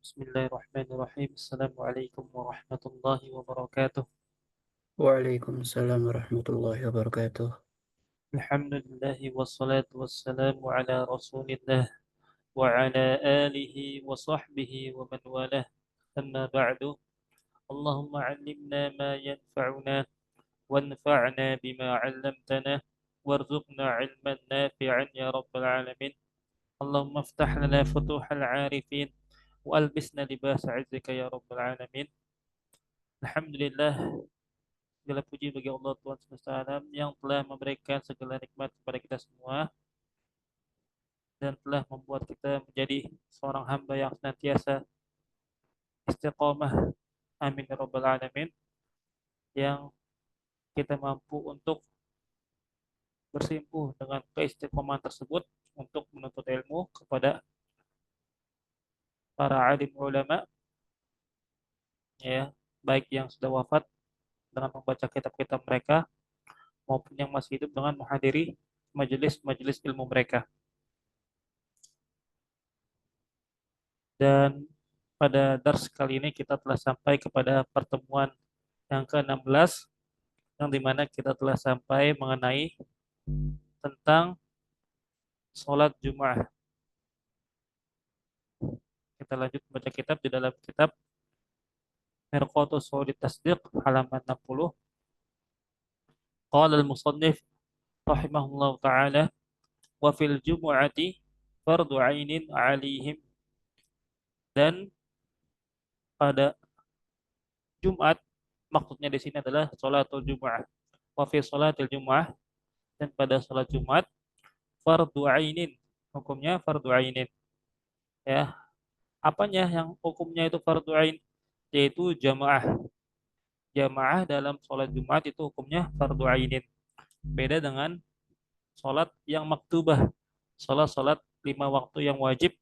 Bismillahirrahmanirrahim. Assalamualaikum warahmatullahi wabarakatuh. Waalaikumsalam warahmatullahi wabarakatuh. Alhamdulillahi wassalatu wassalamu ala rasulillah wa ala alihi wa sahbihi wa man walah. Amma ba'du. Allahumma allimna ma yanfa'una wanfa'na bima 'allamtana warzuqna 'ilman nafi'an ya rabbal alamin. Allahumma aftah lana futuhal 'arifin wa albisna libasa 'izzika ya rabbal alamin. Alhamdulillah, segala puji bagi Allah Tuhan semesta alam yang telah memberikan segala nikmat kepada kita semua dan telah membuat kita menjadi seorang hamba yang senantiasa istiqomah. Amin ya rabbal alamin. Yang kita mampu untuk bersimpuh dengan keistiqomahan tersebut untuk menuntut ilmu kepada para alim ulama, ya, baik yang sudah wafat dengan membaca kitab-kitab mereka maupun yang masih hidup dengan menghadiri majelis-majelis ilmu mereka. Dan pada dars kali ini kita telah sampai kepada pertemuan yang ke-16, yang dimana kita telah sampai mengenai tentang sholat Jum'ah. Kita lanjut membaca kitab di dalam kitab Mirqatus Shawlit Tasdiq halaman 60. Qala al-musannif rahimahullah ta'ala wa fil jumu'ati fardu ainin alihim, dan pada Jumat, maksudnya di sini adalah sholatul Jum'ah. Wa fi sholatil Jum'ah, dan pada sholat Jumat fardu ainin, hukumnya fardu ainin, ya. Apanya yang hukumnya itu fardu ain? Yaitu jamaah. Jamaah dalam sholat Jumat itu hukumnya fardu ainin. Beda dengan sholat yang maktubah, sholat-sholat lima waktu yang wajib,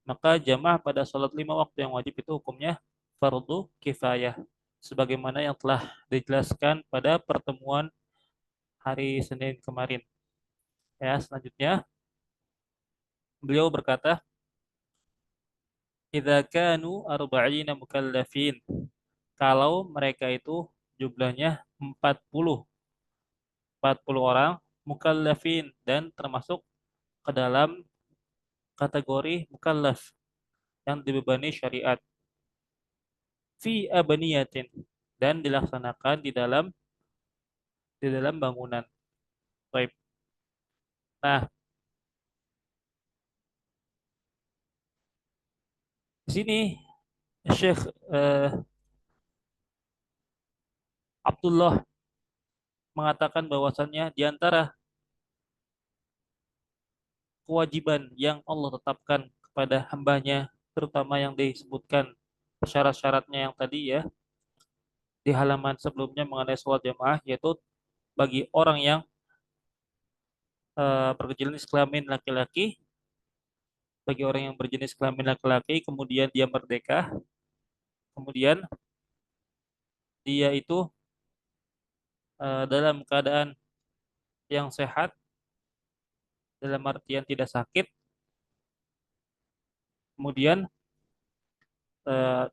maka jamaah pada sholat lima waktu yang wajib itu hukumnya fardu kifayah. Sebagaimana yang telah dijelaskan pada pertemuan hari Senin kemarin. Ya, selanjutnya beliau berkata, idza kanu arba'ina mukallafin, kalau mereka itu jumlahnya 40 40 orang mukallafin, dan termasuk ke dalam kategori mukallaf yang dibebani syariat, fi abniyatin, dan dilaksanakan di dalam bangunan. Baik. Nah, di sini Syekh Abdullah mengatakan bahwasannya di antara kewajiban yang Allah tetapkan kepada hambanya, terutama yang disebutkan syarat-syaratnya yang tadi, ya, di halaman sebelumnya mengenai sholat jamaah, yaitu bagi orang yang berjenis kelamin laki-laki, bagi orang yang berjenis kelamin laki-laki, kemudian dia merdeka, kemudian dia itu dalam keadaan yang sehat, dalam artian tidak sakit, kemudian eh,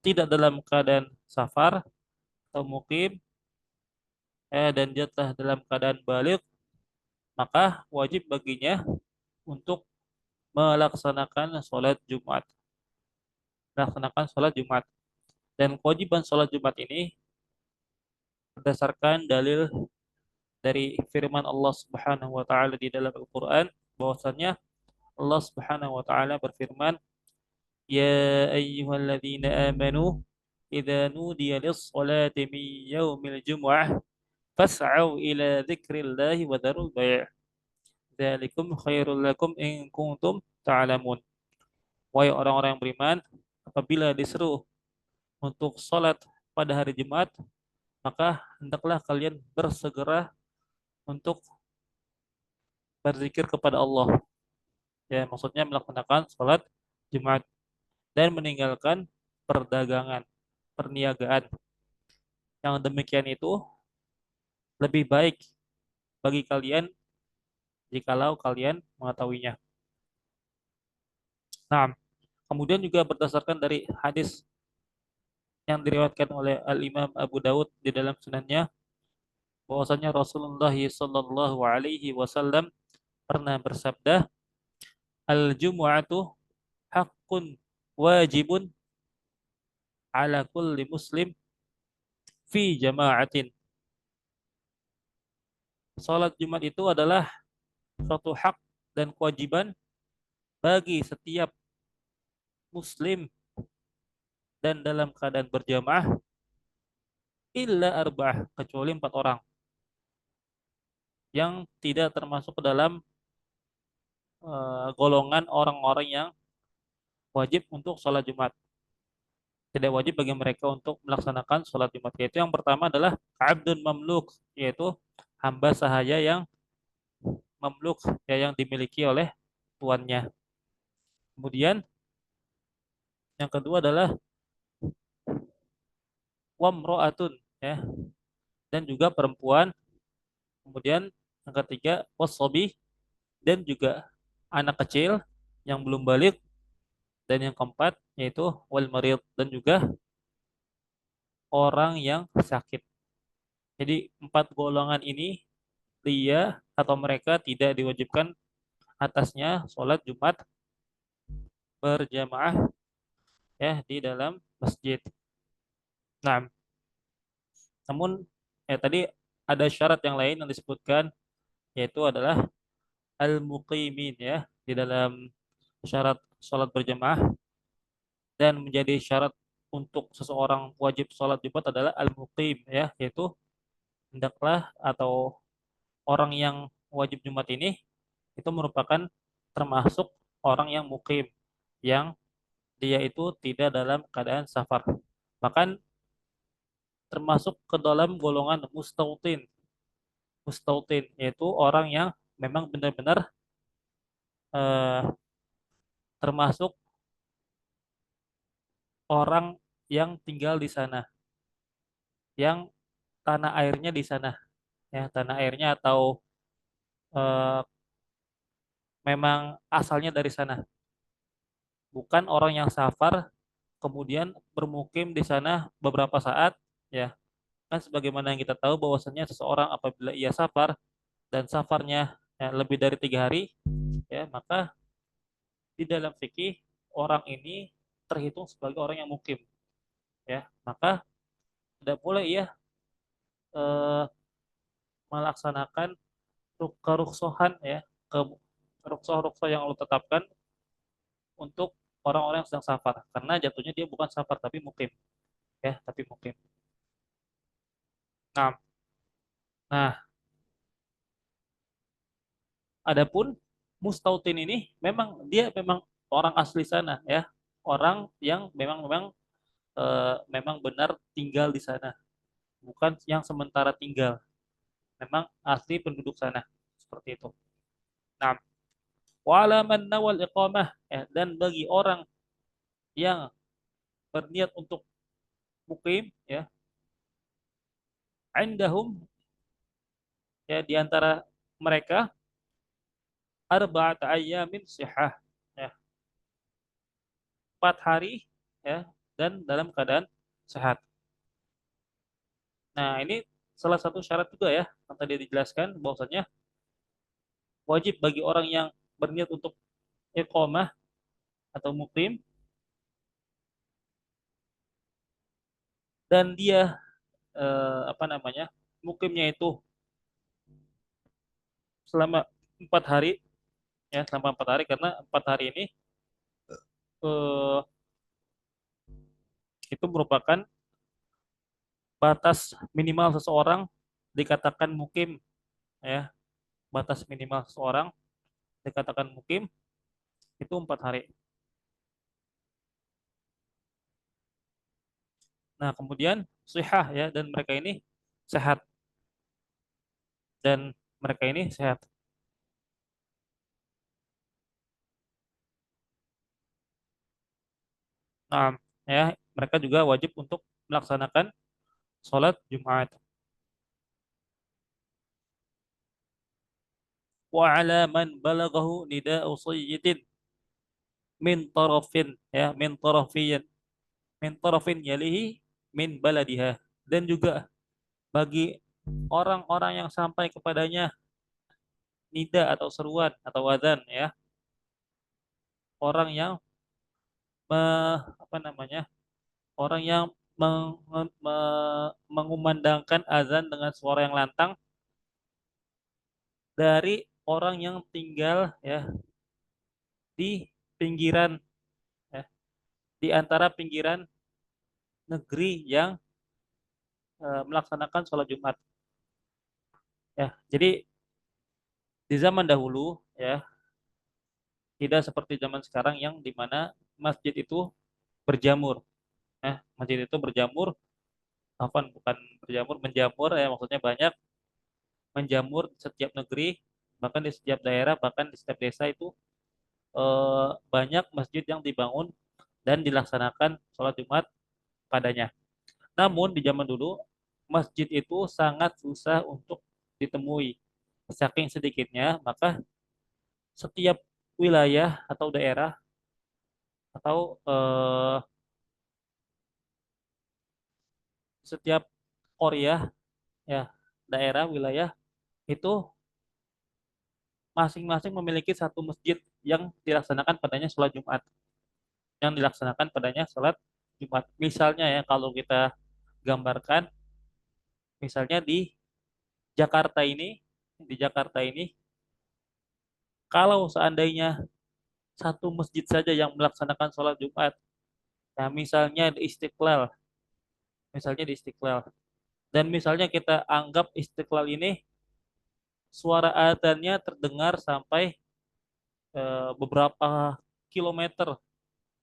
tidak dalam keadaan safar atau mukim, dan dia telah dalam keadaan balik, maka wajib baginya untuk melaksanakan sholat Jumat. Melaksanakan sholat Jumat. Dan kewajiban sholat Jumat ini berdasarkan dalil dari firman Allah Subhanahu wa taala di dalam Al-Qur'an, bahwasanya Allah Subhanahu wa taala berfirman, "Ya ayyuhalladzina amanu idza nudiya lis-salati min yaumil jumu'ah fas'au ila dzikrillahi wa dzarul bai'. Dzalikum khairul lakum in kuntum ta'lamun." Wahai orang-orang yang beriman, apabila diseru untuk sholat pada hari Jumat, maka hendaklah kalian bersegera untuk berzikir kepada Allah. Ya, maksudnya melaksanakan sholat Jumat dan meninggalkan perdagangan, perniagaan. Yang demikian itu lebih baik bagi kalian jikalau kalian mengetahuinya. Nah, Kemudian juga berdasarkan dari hadis yang diriwayatkan oleh Al-Imam Abu Dawud di dalam sunannya, bahwasanya Rasulullah Shallallahu Alaihi Wasallam pernah bersabda, "Al-jumu'atu haqqun wajibun ala kulli muslim fi jama'atin." Salat Jumat itu adalah suatu hak dan kewajiban bagi setiap muslim dan dalam keadaan berjamaah, illa arba'ah, kecuali 4 orang yang tidak termasuk ke dalam golongan orang-orang yang wajib untuk sholat Jumat. Tidak wajib bagi mereka untuk melaksanakan sholat Jumat. Yaitu yang pertama adalah abdun mamluk, yaitu hamba sahaya yang mamluk, ya, yang dimiliki oleh tuannya. Kemudian yang kedua adalah wamro'atun, ya, dan juga perempuan. Kemudian yang ketiga wasobi, dan juga anak kecil yang belum balik. Dan yang keempat yaitu wal marid, dan juga orang yang sakit. Jadi 4 golongan ini dia atau mereka tidak diwajibkan atasnya sholat Jumat berjamaah, ya, di dalam masjid. Nah, namun tadi ada syarat yang lain yang disebutkan, yaitu adalah al-muqimin, ya, di dalam syarat sholat berjamaah. Dan menjadi syarat untuk seseorang wajib sholat Jumat adalah al-muqim, ya, yaitu hendaklah atau orang yang wajib Jumat ini itu merupakan termasuk orang yang mukim, yang dia itu tidak dalam keadaan safar. Bahkan termasuk ke dalam golongan mustautin. Mustautin yaitu orang yang memang benar-benar eh, termasuk orang yang tinggal di sana, yang tanah airnya di sana, ya, tanah airnya atau eh, memang asalnya dari sana, bukan orang yang safar kemudian bermukim di sana beberapa saat, ya. Kan sebagaimana yang kita tahu bahwasanya seseorang apabila ia safar dan safarnya lebih dari 3 hari, ya, maka di dalam fikih orang ini terhitung sebagai orang yang mukim, ya. Maka tidak boleh ia eh, melaksanakan keruksohan, ya, ke ruksoh-ruksoh yang Allah tetapkan untuk orang-orang yang sedang safar, karena jatuhnya dia bukan safar tapi mukim, ya, tapi mukim. Nah, nah, adapun mustautin ini memang dia memang orang asli sana, ya, orang yang memang benar tinggal di sana, bukan yang sementara tinggal, memang asli penduduk sana, seperti itu. Nah, walaman nawal iqamah, dan bagi orang yang berniat untuk mukim, ya, indahum, ya, di antara mereka arba'at ayyamin sihah, ya, 4 hari, ya, dan dalam keadaan sehat. Nah, ini salah satu syarat juga, ya, yang tadi dijelaskan bahwasanya wajib bagi orang yang berniat untuk iqamah atau mukim, dan dia apa namanya, mukimnya itu selama 4 hari, ya, selama 4 hari, karena 4 hari ini eh, itu merupakan batas minimal seseorang dikatakan mukim, ya, batas minimal seseorang dikatakan mukim itu 4 hari. Nah, kemudian sihah, ya, dan mereka ini sehat, dan mereka ini sehat. Nah, ya, mereka juga wajib untuk melaksanakan sholat Jumat. Wa ala man balaghahu nida'u sayyidin min tarafin, ya, min tarafin yalihi min baladiha, dan juga bagi orang-orang yang sampai kepadanya nida atau seruan atau adzan, ya, orang yang apa namanya, orang yang mengumandangkan azan dengan suara yang lantang dari orang yang tinggal, ya, di pinggiran, ya, di antara pinggiran negeri yang melaksanakan sholat Jumat, ya. Jadi di zaman dahulu, ya, tidak seperti zaman sekarang yang dimana masjid itu berjamur, masjid itu berjamur, apa, bukan berjamur, menjamur, ya, maksudnya banyak menjamur di setiap negeri, bahkan di setiap daerah, bahkan di setiap desa itu banyak masjid yang dibangun dan dilaksanakan sholat Jumat padanya. Namun di zaman dulu masjid itu sangat susah untuk ditemui. Saking sedikitnya, maka setiap wilayah atau daerah atau setiap Korea, ya, daerah wilayah itu masing-masing memiliki satu masjid yang dilaksanakan padanya sholat Jumat, Misalnya, ya, kalau kita gambarkan, misalnya Jakarta ini, di Jakarta ini, kalau seandainya satu masjid saja yang melaksanakan sholat Jumat, ya, misalnya di Istiqlal, dan misalnya kita anggap Istiqlal ini suara adzannya terdengar sampai beberapa kilometer,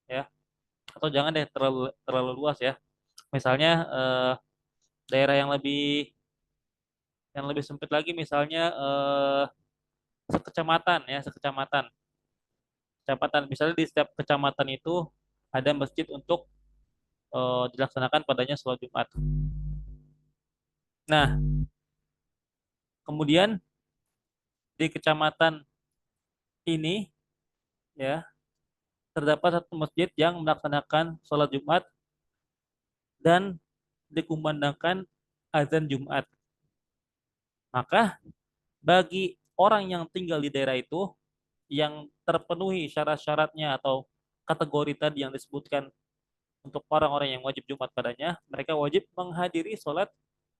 ya, atau jangan deh terlalu terlalu luas, ya. Misalnya daerah yang lebih sempit lagi, misalnya sekecamatan, ya, kecamatan, misalnya di setiap kecamatan itu ada masjid untuk dilaksanakan padanya sholat Jumat. Nah, kemudian di kecamatan ini, ya, terdapat satu masjid yang melaksanakan sholat Jumat dan dikumandangkan azan Jumat. Maka bagi orang yang tinggal di daerah itu yang terpenuhi syarat-syaratnya atau kategori tadi yang disebutkan untuk orang-orang yang wajib Jumat padanya, mereka wajib menghadiri sholat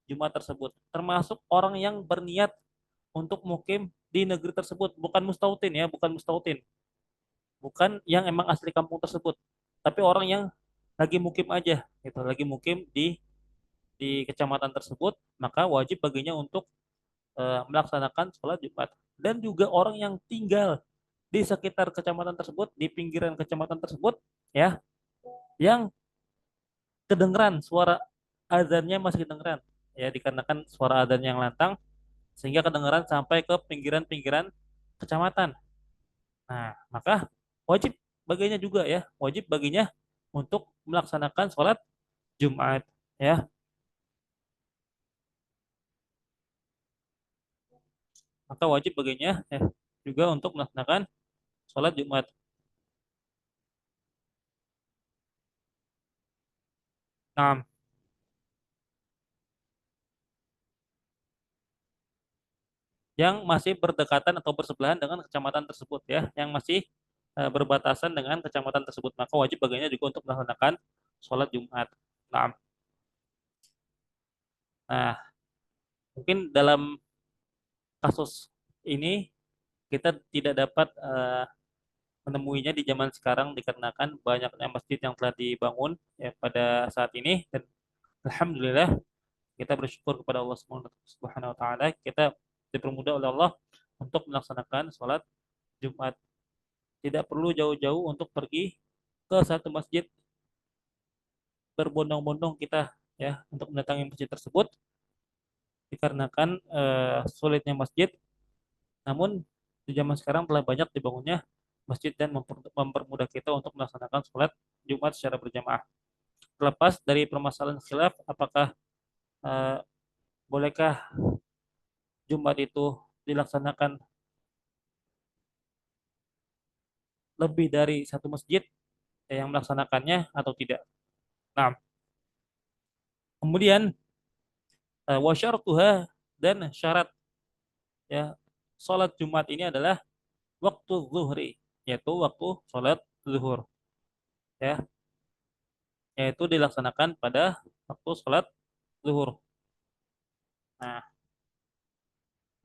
Jumat tersebut. Termasuk orang yang berniat untuk mukim di negeri tersebut, bukan mustautin, ya, bukan mustautin, bukan yang emang asli kampung tersebut, tapi orang yang lagi mukim aja, gitu, lagi mukim di kecamatan tersebut, maka wajib baginya untuk melaksanakan sholat Jumat. Dan juga orang yang tinggal di sekitar kecamatan tersebut, di pinggiran kecamatan tersebut, ya, yang kedengeran suara azannya masih kedengeran, ya, dikarenakan suara azan yang lantang sehingga kedengeran sampai ke pinggiran-pinggiran kecamatan. Nah, maka wajib baginya juga, ya, wajib baginya untuk melaksanakan sholat Jumat, ya. Maka wajib baginya, ya, juga untuk melaksanakan sholat Jumat. Nah, yang masih berdekatan atau bersebelahan dengan kecamatan tersebut, ya, yang masih berbatasan dengan kecamatan tersebut, maka wajib baginya juga untuk melaksanakan sholat Jumat. Nah, nah, mungkin dalam kasus ini kita tidak dapat menemuinya di zaman sekarang dikarenakan banyaknya masjid yang telah dibangun, ya, pada saat ini, dan alhamdulillah kita bersyukur kepada Allah Subhanahu wa taala, kita dipermudah oleh Allah untuk melaksanakan sholat Jumat. Tidak perlu jauh-jauh untuk pergi ke satu masjid, berbondong-bondong kita, ya, untuk mendatangi masjid tersebut dikarenakan sulitnya masjid. Namun di zaman sekarang telah banyak dibangunnya masjid dan mempermudah kita untuk melaksanakan sholat Jumat secara berjamaah. Terlepas dari permasalahan khilaf, apakah eh, bolehkah Jumat itu dilaksanakan lebih dari satu masjid yang melaksanakannya atau tidak. Nah, kemudian wa syartuha, dan syarat ya salat Jumat ini adalah waktu zuhri, yaitu waktu salat zuhur ya, yaitu dilaksanakan pada waktu salat zuhur. Nah,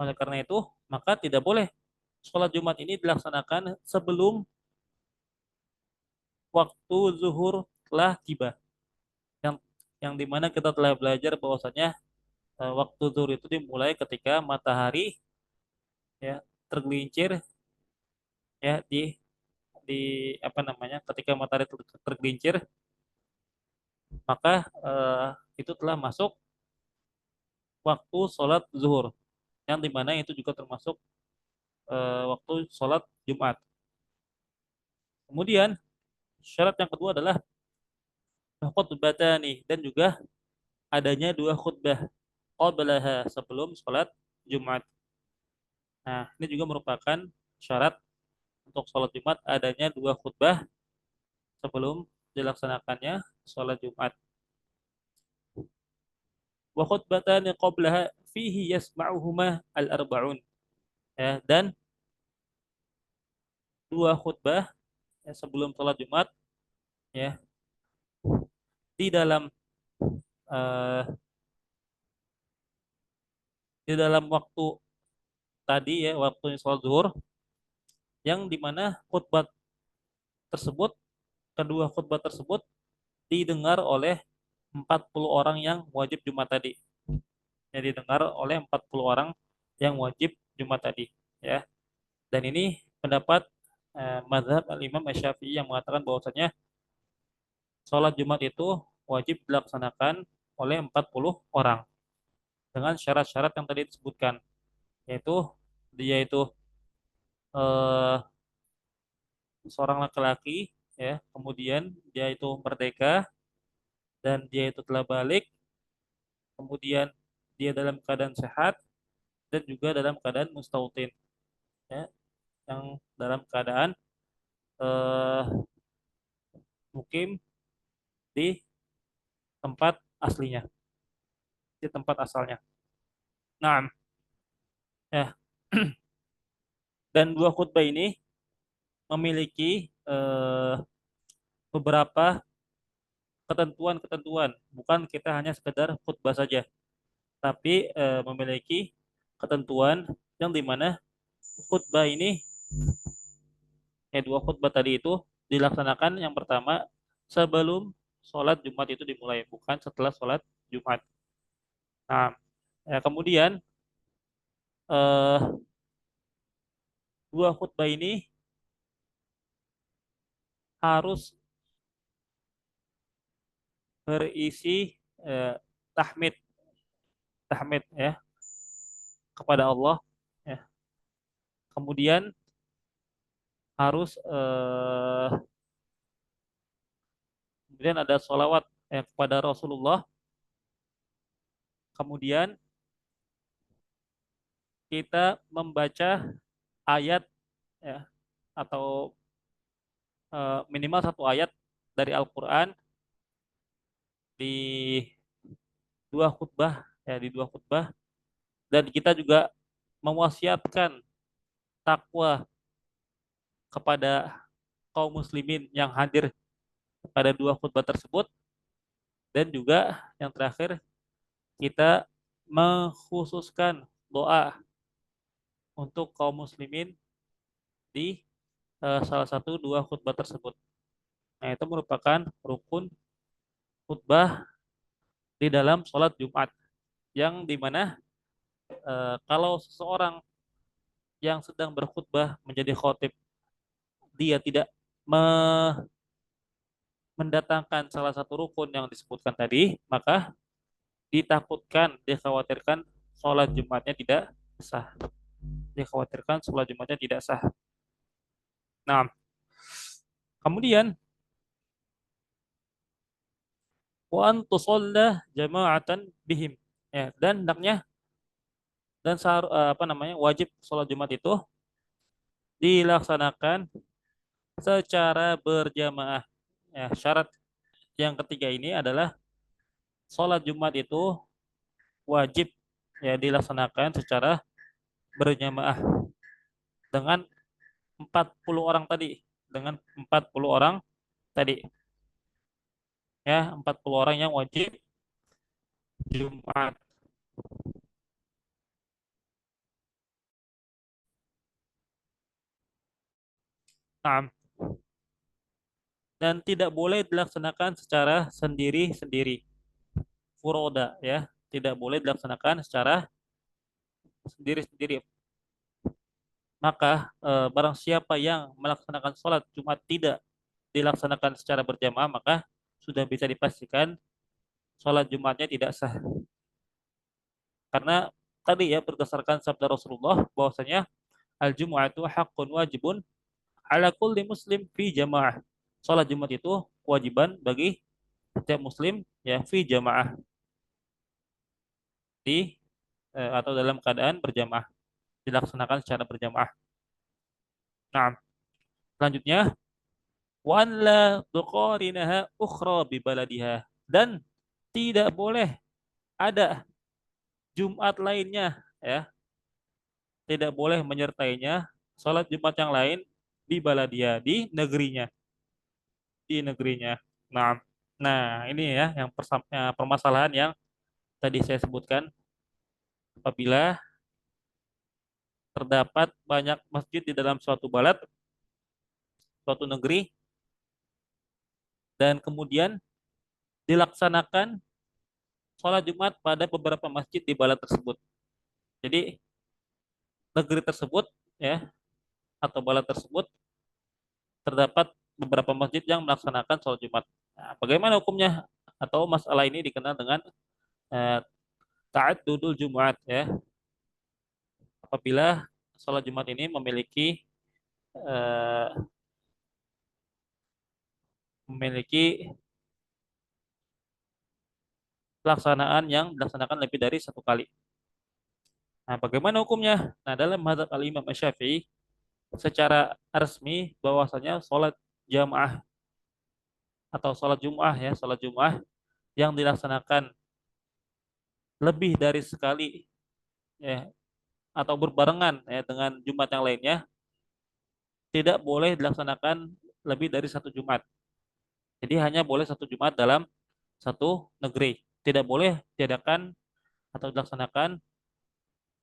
oleh karena itu maka tidak boleh salat Jumat ini dilaksanakan sebelum waktu zuhur telah tiba. Yang dimana kita telah belajar bahwasanya waktu zuhur itu dimulai ketika matahari ya tergelincir ya di apa namanya, ketika matahari tergelincir, maka itu telah masuk waktu sholat zuhur, yang dimana itu juga termasuk waktu sholat Jumat. Kemudian syarat yang kedua adalah khutbatani, dan juga adanya dua khutbah qablaha, sebelum sholat Jumat. Nah, ini juga merupakan syarat untuk sholat Jumat, adanya dua khutbah sebelum dilaksanakannya sholat Jumat. Wa khutbatani qablaha fihi yasma'uhuma al-arba'un. Ya, dan dua khutbah ya, sebelum sholat Jumat ya, di dalam eh, waktu tadi ya, waktu sholat zuhur, yang dimana khutbah tersebut, kedua khutbah tersebut didengar oleh 40 orang yang wajib Jumat tadi. Ya, didengar oleh 40 orang yang wajib Jumat tadi ya. Dan ini pendapat mazhab al-Imam Asy-Syafi'i yang mengatakan bahwasanya sholat Jumat itu wajib dilaksanakan oleh 40 orang dengan syarat-syarat yang tadi disebutkan, yaitu dia itu eh, seorang laki-laki ya, kemudian dia itu merdeka, dan dia itu telah balik, kemudian dia dalam keadaan sehat, dan juga dalam keadaan mustautin ya, yang dalam keadaan eh, mukim di tempat aslinya, di tempat asalnya. Nah, ya. Dan dua khutbah ini memiliki beberapa ketentuan-ketentuan. Bukan kita hanya sekedar khutbah saja, tapi memiliki ketentuan yang dimana khutbah ini, dua khutbah tadi itu dilaksanakan yang pertama sebelum sholat Jumat itu dimulai, bukan setelah sholat Jumat. Nah, kemudian eh, dua khutbah ini harus berisi eh, tahmid, tahmid ya kepada Allah ya. Kemudian harus kemudian ada sholawat kepada Rasulullah. Kemudian kita membaca ayat ya, atau minimal satu ayat dari Al-Quran di dua khutbah ya, di dua khutbah. Dan kita juga mewasiatkan takwa kepada kaum muslimin yang hadir pada dua khutbah tersebut. Dan juga yang terakhir, kita mengkhususkan doa untuk kaum muslimin di salah satu dua khutbah tersebut. Nah, itu merupakan rukun khutbah di dalam sholat Jumat, yang dimana kalau seseorang yang sedang berkhutbah menjadi khotib, dia tidak mendatangkan salah satu rukun yang disebutkan tadi, maka ditakutkan, dikhawatirkan sholat Jumatnya tidak sah. Dikhawatirkan sholat Jumatnya tidak sah. Nah, kemudian wa an tusalla jama'atan bihim. Ya, dan hendaknya dan apa namanya, wajib sholat Jumat itu dilaksanakan secara berjamaah. Ya, syarat yang ketiga ini adalah sholat Jumat itu wajib ya dilaksanakan secara berjamaah dengan 40 orang tadi, dengan 40 orang tadi, ya 40 orang yang wajib Jumat. Nah, dan tidak boleh dilaksanakan secara sendiri-sendiri, furoda ya, tidak boleh dilaksanakan secara sendiri-sendiri. Maka barang siapa yang melaksanakan sholat Jumat tidak dilaksanakan secara berjamaah, maka sudah bisa dipastikan sholat Jumatnya tidak sah. Karena tadi ya berdasarkan sabda Rasulullah bahwasanya al-jumu'atu haqqun wajibun ala kulli muslim fi jamaah. Sholat Jumat itu kewajiban bagi setiap muslim ya fi jamaah, di atau dalam keadaan berjamaah, dilaksanakan secara berjamaah. Nah, selanjutnya wa an la tuqarinaha ukhra bi baladiha, dan tidak boleh ada Jumat lainnya ya, tidak boleh menyertainya sholat Jumat yang lain di baladia, di negerinya, di negerinya. Nah, nah ini ya yang permasalahan yang tadi saya sebutkan, apabila terdapat banyak masjid di dalam suatu balad, suatu negeri, dan kemudian dilaksanakan sholat Jumat pada beberapa masjid di balad tersebut. Jadi negeri tersebut ya atau balad tersebut terdapat beberapa masjid yang melaksanakan sholat Jumat. Nah, bagaimana hukumnya? Atau masalah ini dikenal dengan eh, ta'addudul Jumat ya. Apabila sholat Jumat ini memiliki eh, memiliki pelaksanaan yang dilaksanakan lebih dari satu kali. Nah, bagaimana hukumnya? Nah, dalam mazhab al-Imam Syafi'i secara resmi bahwasanya sholat jamaah atau sholat Jum'ah ya, sholat Jum'ah yang dilaksanakan lebih dari sekali ya atau berbarengan ya dengan Jumat yang lainnya tidak boleh dilaksanakan lebih dari satu Jumat. Jadi hanya boleh satu Jumat dalam satu negeri. Tidak boleh diadakan atau dilaksanakan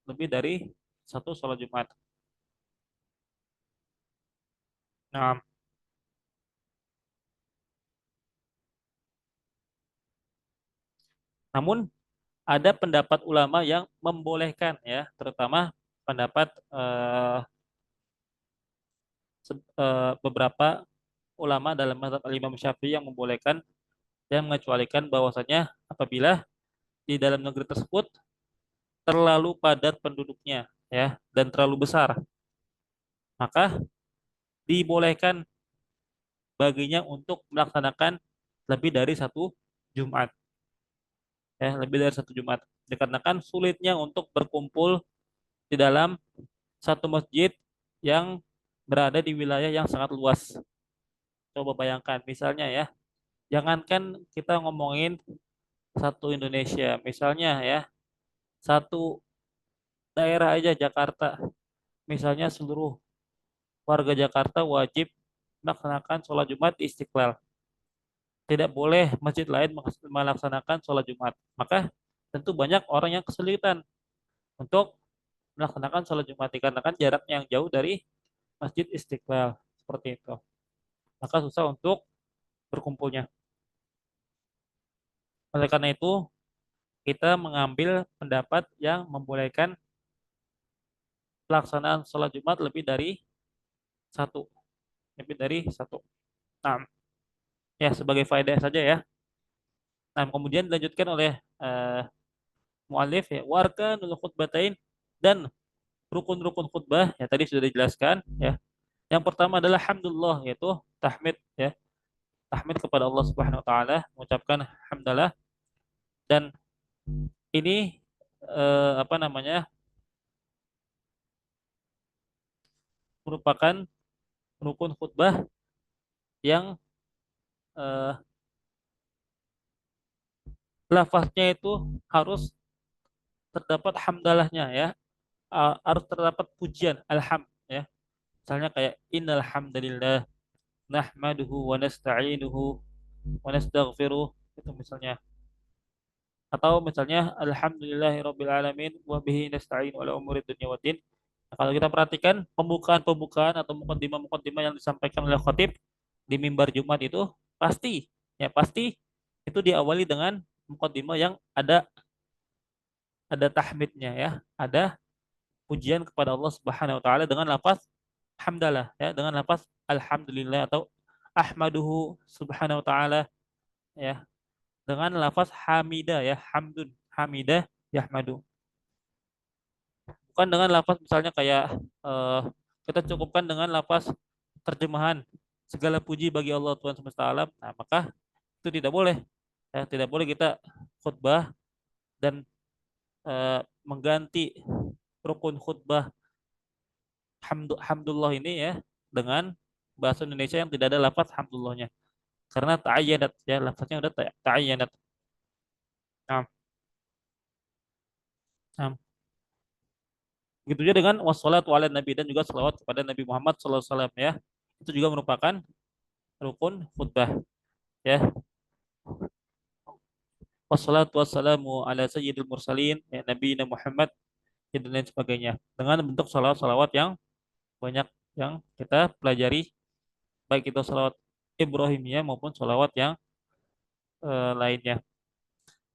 lebih dari satu sholat Jumat. Nah, namun ada pendapat ulama yang membolehkan ya, terutama pendapat beberapa ulama dalam mazhab Imam Syafi'i yang membolehkan dan mengecualikan bahwasanya apabila di dalam negeri tersebut terlalu padat penduduknya ya dan terlalu besar, maka dibolehkan baginya untuk melaksanakan lebih dari satu Jumat ya, lebih dari satu Jumat, dikarenakan sulitnya untuk berkumpul di dalam satu masjid yang berada di wilayah yang sangat luas. Coba bayangkan misalnya ya, jangankan kita ngomongin satu Indonesia, misalnya ya, satu daerah aja Jakarta, misalnya seluruh warga Jakarta wajib melaksanakan sholat Jumat di Istiqlal. Tidak boleh masjid lain melaksanakan sholat Jumat. Maka tentu banyak orang yang kesulitan untuk melaksanakan sholat Jumat dikarenakan jarak yang jauh dari Masjid Istiqlal. Seperti itu. Maka susah untuk berkumpulnya. Oleh karena itu, kita mengambil pendapat yang membolehkan pelaksanaan sholat Jumat lebih dari satu. Lebih dari satu. Nah, ya sebagai faedah saja ya. Nah, kemudian dilanjutkan oleh uh, mu'alif ya, warga nul khutbatain, dan rukun-rukun khutbah ya tadi sudah dijelaskan ya. Yang pertama adalah hamdulillah, yaitu tahmid ya. Tahmid kepada Allah Subhanahu wa taala, mengucapkan hamdalah, dan ini apa namanya? Merupakan rukun khutbah yang eh, lafaznya itu harus terdapat hamdalahnya ya. Harus terdapat pujian alham ya. Misalnya kayak innal hamdalillah nahmaduhu wa nasta'inuhu wa nastaghfiruh itu misalnya. Atau misalnya alhamdulillahirabbil alamin wa bihi nasta'in ala umuri dunya waddin. Nah, kalau kita perhatikan pembukaan-pembukaan atau mukaddimah-mukaddimah yang disampaikan oleh khatib di mimbar Jumat itu pasti itu diawali dengan mukaddimah yang ada tahmidnya ya, ada pujian kepada Allah Subhanahu wa taala dengan lafaz hamdalah ya, dengan lafaz alhamdulillah atau ahmaduhu subhanahu wa taala ya, dengan lafaz hamidah ya, hamdun, hamidah yahmadu. Bukan dengan lafaz misalnya kayak eh, kita cukupkan dengan lafaz terjemahan segala puji bagi Allah Tuhan semesta alam. Nah, maka itu tidak boleh. Ya, tidak boleh kita khutbah dan mengganti rukun khutbah hamdulillah ini ya dengan bahasa Indonesia yang tidak ada lafaz hamdullahnya. Karena ta'ayyanat ya, lafaznya udah ta'ayyanat. Nah, nah, begitu juga dengan wassalatu ala nabi dan juga salawat kepada Nabi Muhammad SAW ya. Itu juga merupakan rukun khutbah ya. Wassalatu wassalamu ala sayyidil mursalin ya Nabi Muhammad ya, dan lain sebagainya. Dengan bentuk salawat-salawat yang banyak yang kita pelajari baik itu salawat Ibrahimiyah maupun salawat yang lainnya.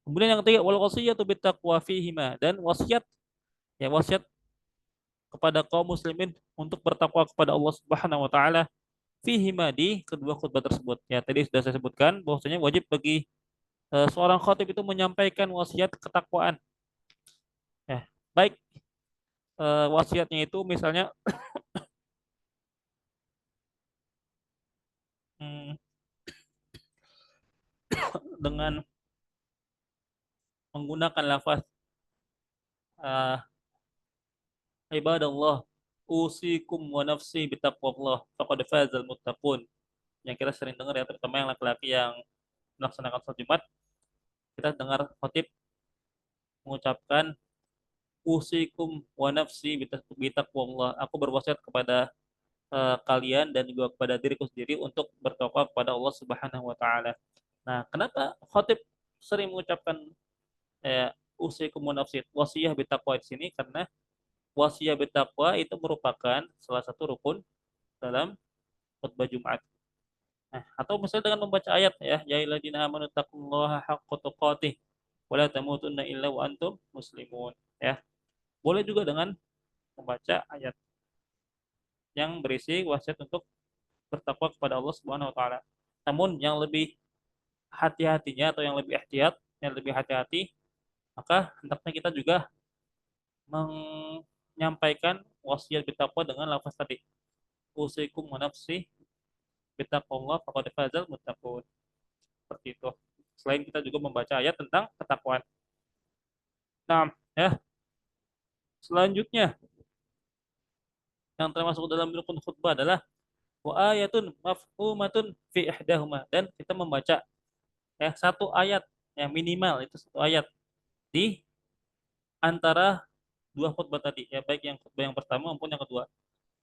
Kemudian yang ketiga wal wasiyatu bittaqwa fihima dan wasiat ya wasiat kepada kaum muslimin untuk bertakwa kepada Allah Subhanahu wa taala fihima di kedua khutbah tersebut. Ya, tadi sudah saya sebutkan bahwasanya wajib bagi seorang khatib itu menyampaikan wasiat ketakwaan. Ya, baik wasiatnya itu misalnya hmm, dengan menggunakan lafaz uh, ibadallah usikum wa nafsi bitaqwallah faqad fazal muttaqun. Yang kita sering dengar ya, terutama yang laki-laki yang melaksanakan sholat Jumat, kita dengar khatib mengucapkan usikum wa nafsi bitaqwallah. Aku berwasiat kepada kalian dan juga kepada diriku sendiri untuk bertakwa kepada Allah Subhanahu wa taala. Nah, kenapa khatib sering mengucapkan usikum wa nafsi wasiyah bitaqwa di sini? Karena wasiyah bitaqwa itu merupakan salah satu rukun dalam khutbah Jumat. Nah, atau misalnya dengan membaca ayat ya, ya ayyuhalladzina amanu taqullaha haqqa tuqatih wa la tamutunna illa wa antum muslimun ya. Boleh juga dengan membaca ayat yang berisi wasiat untuk bertakwa kepada Allah Subhanahu wa taala. Namun yang lebih hati-hatinya atau yang lebih ihtiyat, yang lebih hati-hati, maka hendaknya kita juga menyampaikan wasiat bertakwa dengan lafaz tadi. Usikum wa nafsi bittaqwallah faqad fazal muttaqun. Seperti itu. Selain kita juga membaca ayat tentang ketakwaan. Nah, ya, selanjutnya yang termasuk dalam rukun khutbah adalah wa ayatun mafhumatun fi ihdahuma dan kita membaca ya satu ayat yang minimal itu satu ayat di antara dua khutbah tadi ya, baik yang khutbah yang pertama maupun yang kedua,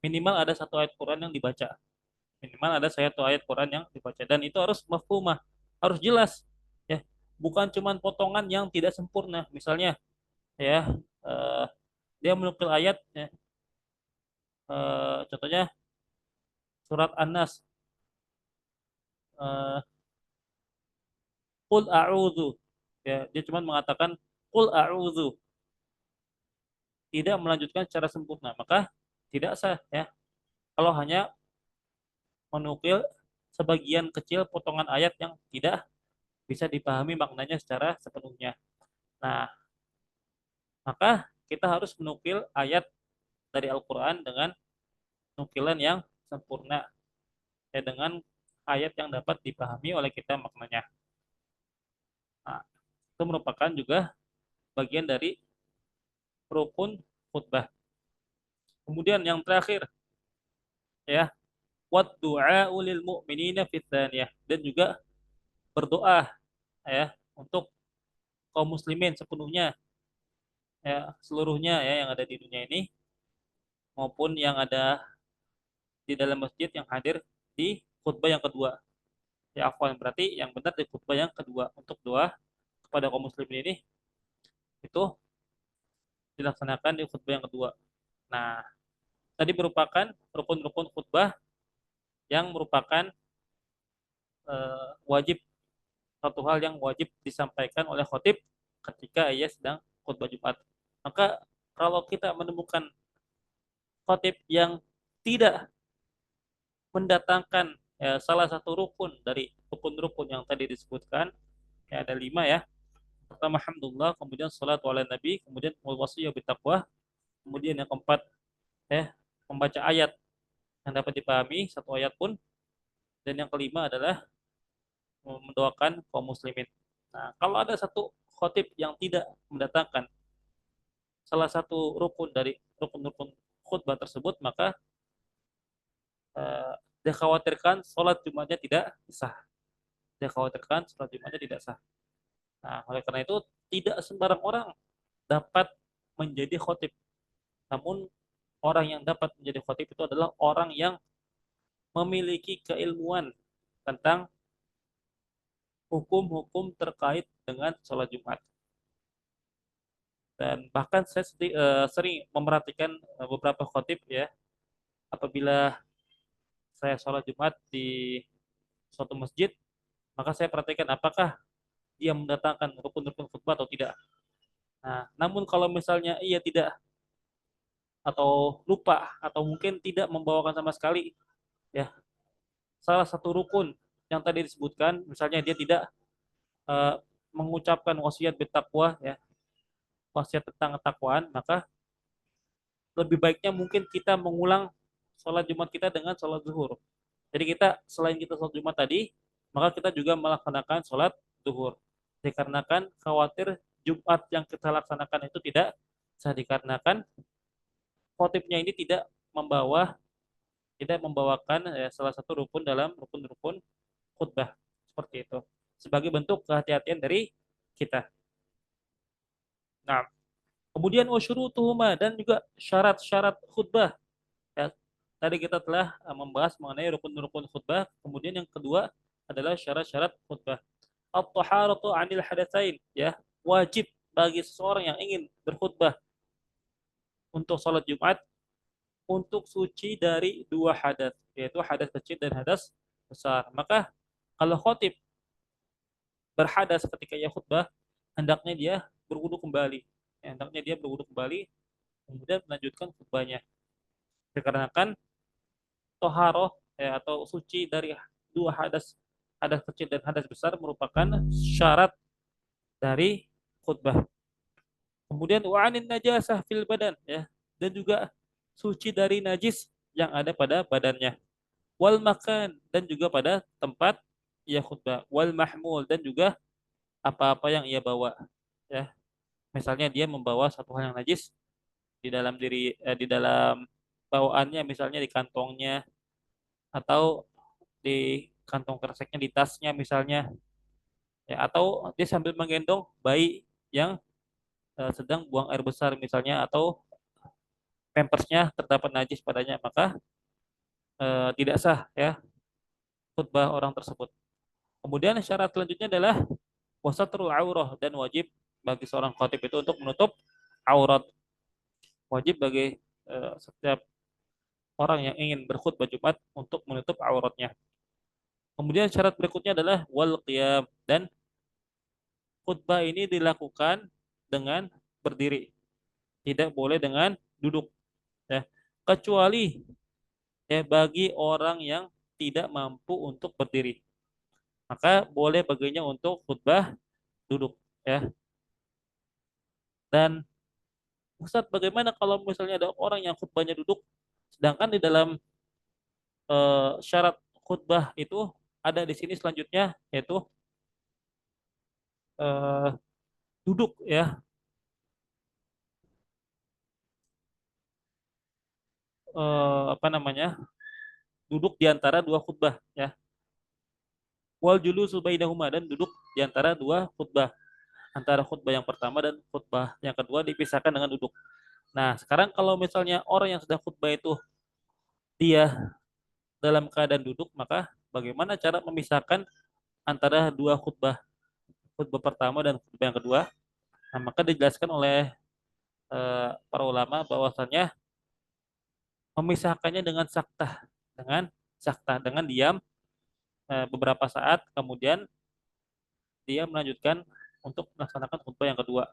minimal ada satu ayat Quran yang dibaca, minimal ada satu ayat Quran yang dibaca dan itu harus mafhumah, harus jelas ya, bukan cuman potongan yang tidak sempurna. Misalnya ya dia menukil ayat ya, contohnya surat An-Nas, eh, qul a'udzu ya, dia cuma mengatakan qul a'udzu, tidak melanjutkan secara sempurna, maka tidak sah ya kalau hanya menukil sebagian kecil potongan ayat yang tidak bisa dipahami maknanya secara sepenuhnya. Nah, maka kita harus menukil ayat dari Al-Quran dengan nukilan yang sempurna, ya, dengan ayat yang dapat dipahami oleh kita maknanya. Nah, itu merupakan juga bagian dari rukun khutbah. Kemudian yang terakhir, ya, Wa du'a'u lil mu'minina fit tsaniyah, dan juga berdoa ya untuk kaum muslimin sepenuhnya, ya seluruhnya ya yang ada di dunia ini maupun yang ada di dalam masjid yang hadir di khutbah yang kedua. Ya afwan, berarti yang benar di khutbah yang kedua untuk doa kepada kaum muslimin ini itu dilaksanakan di khutbah yang kedua. Nah, tadi merupakan rukun-rukun khutbah yang merupakan wajib, satu hal yang wajib disampaikan oleh khotib ketika ia sedang khutbah Jumat. Maka kalau kita menemukan khotib yang tidak mendatangkan salah satu rukun dari rukun-rukun yang tadi disebutkan, ya ada 5 ya. Pertama alhamdulillah, kemudian salat ala nabi, kemudian wal wasiyah bitaqwa, kemudian yang keempat membaca ayat yang dapat dipahami satu ayat pun, dan yang kelima adalah mendoakan kaum muslimin. Nah, kalau ada satu khotib yang tidak mendatangkan salah satu rukun dari rukun-rukun khutbah tersebut, maka eh, dikhawatirkan sholat Jumatnya tidak sah. Dikhawatirkan sholat Jumatnya tidak sah. Nah, oleh karena itu tidak sembarang orang dapat menjadi khotib. Namun orang yang dapat menjadi khotib itu adalah orang yang memiliki keilmuan tentang hukum-hukum terkait dengan sholat Jumat. Dan bahkan saya sering memerhatikan beberapa khotib ya, apabila saya sholat Jumat di suatu masjid, maka saya perhatikan apakah dia mendatangkan rukun-rukun khutbah atau tidak. Nah, namun kalau misalnya ia tidak, atau lupa, atau mungkin tidak membawakan sama sekali ya salah satu rukun yang tadi disebutkan, misalnya dia tidak uh, mengucapkan wasiat bertakwa ya, wasiat tentang ketakwaan, maka lebih baiknya mungkin kita mengulang sholat Jumat kita dengan sholat zuhur. Jadi kita selain kita sholat Jumat tadi, maka kita juga melaksanakan sholat zuhur. Dikarenakan khawatir Jumat yang kita laksanakan itu tidak sah, dikarenakan khotibnya ini tidak membawakan salah satu rukun dalam rukun-rukun khutbah seperti itu. Sebagai bentuk kehati-hatian dari kita. Nah, kemudian wasyurutuhuma, dan juga syarat-syarat khutbah. Ya, tadi kita telah membahas mengenai rukun-rukun khutbah. Kemudian yang kedua adalah syarat-syarat khutbah. At-taharatu 'anil hadatsain, ya. Wajib bagi seseorang yang ingin berkhutbah untuk sholat Jumat untuk suci dari dua hadas, yaitu hadas kecil dan hadas besar. Maka kalau khotib berhadas ketika ia khutbah, hendaknya dia berwudu kembali. Ya, hendaknya dia berwudu kembali, kemudian melanjutkan khutbahnya. Dikarenakan toharoh atau suci dari dua hadas, hadas kecil dan hadas besar, merupakan syarat dari khutbah. Kemudian wa'anin najasah fil badan, ya, dan juga suci dari najis yang ada pada badannya. Wal makan, dan juga pada tempat ia khutbah. Wal mahmul, dan juga apa-apa yang ia bawa, ya. Misalnya dia membawa satu hal yang najis di dalam bawaannya, misalnya di kantongnya atau di kantong kreseknya, di tasnya misalnya, ya, atau dia sambil menggendong bayi yang sedang buang air besar misalnya, atau pampersnya terdapat najis padanya, maka tidak sah ya khutbah orang tersebut. Kemudian syarat selanjutnya adalah wasatrul aurah, dan wajib bagi seorang khatib itu untuk menutup aurat. Wajib bagi setiap orang yang ingin berkhutbah Jumat untuk menutup auratnya. Kemudian syarat berikutnya adalah wal qiyam, dan khutbah ini dilakukan dengan berdiri, tidak boleh dengan duduk ya. Kecuali ya bagi orang yang tidak mampu untuk berdiri, maka boleh baginya untuk khutbah duduk ya. Dan Ustadz, bagaimana kalau misalnya ada orang yang khutbahnya duduk, sedangkan di dalam syarat khutbah itu ada di sini selanjutnya, yaitu eh, duduk ya, apa namanya, duduk di antara dua khutbah ya. Wal julusu bainahuma, dan duduk di antara dua khutbah. Antara khutbah yang pertama dan khutbah yang kedua dipisahkan dengan duduk. Nah, sekarang kalau misalnya orang yang sedang khutbah itu dia dalam keadaan duduk, maka bagaimana cara memisahkan antara dua khutbah, khutbah pertama dan khutbah yang kedua? Nah, maka dijelaskan oleh para ulama bahwasannya memisahkannya dengan diam beberapa saat, kemudian dia melanjutkan untuk melaksanakan khutbah yang kedua.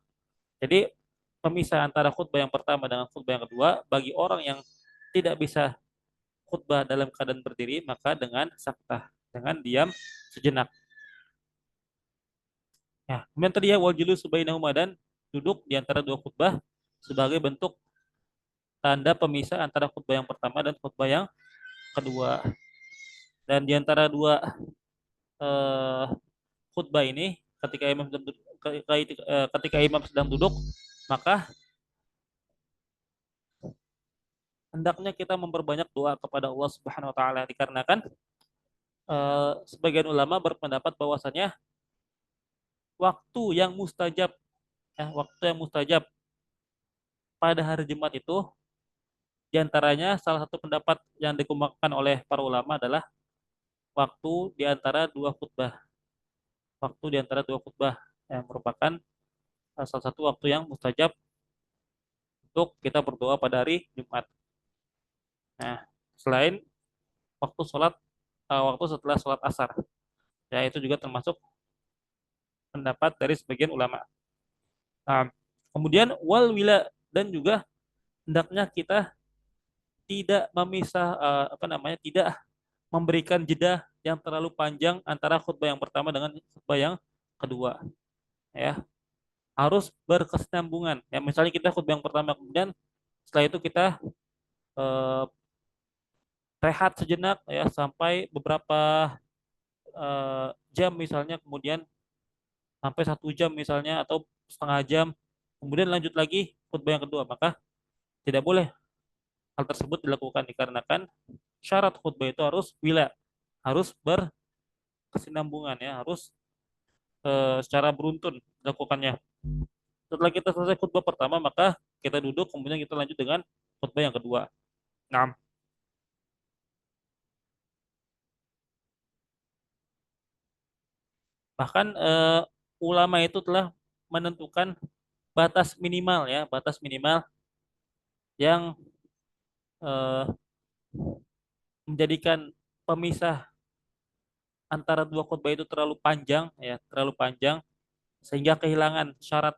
Jadi pemisah antara khutbah yang pertama dengan khutbah yang kedua bagi orang yang tidak bisa khutbah dalam keadaan berdiri, maka dengan saktah, dengan diam sejenak. Ya, kemudian tadi ya wal julus bainahuma, dan duduk di antara dua khutbah sebagai bentuk tanda pemisah antara khutbah yang pertama dan khutbah yang kedua. Dan di antara dua eh, khutbah ini, ketika imam sedang duduk, ketika imam sedang duduk, maka hendaknya kita memperbanyak doa kepada Allah Subhanahu wa taala, dikarenakan sebagian ulama berpendapat bahwasanya waktu yang mustajab waktu yang mustajab pada hari Jumat itu, diantaranya salah satu pendapat yang dikemukakan oleh para ulama adalah waktu di antara dua khutbah. Waktu di antara dua khutbah yang merupakan salah satu waktu yang mustajab untuk kita berdoa pada hari Jumat. Nah, selain waktu setelah sholat asar, ya itu juga termasuk pendapat dari sebagian ulama. Nah, kemudian wal wila, dan juga hendaknya kita tidak memisah tidak memberikan jeda yang terlalu panjang antara khutbah yang pertama dengan khutbah yang kedua, ya. Harus berkesinambungan. Ya, misalnya kita khutbah yang pertama, kemudian setelah itu kita eh, rehat sejenak ya sampai beberapa jam misalnya, kemudian sampai 1 jam misalnya atau setengah jam, kemudian lanjut lagi khutbah yang kedua, maka tidak boleh hal tersebut dilakukan, dikarenakan syarat khutbah itu harus wila, harus berkesinambungan ya, harus secara beruntun dilakukannya. Setelah kita selesai khutbah pertama, maka kita duduk, kemudian kita lanjut dengan khutbah yang kedua. Nah, bahkan ulama itu telah menentukan batas minimal ya, batas minimal yang eh, menjadikan pemisah antara dua khutbah itu terlalu panjang ya, terlalu panjang sehingga kehilangan syarat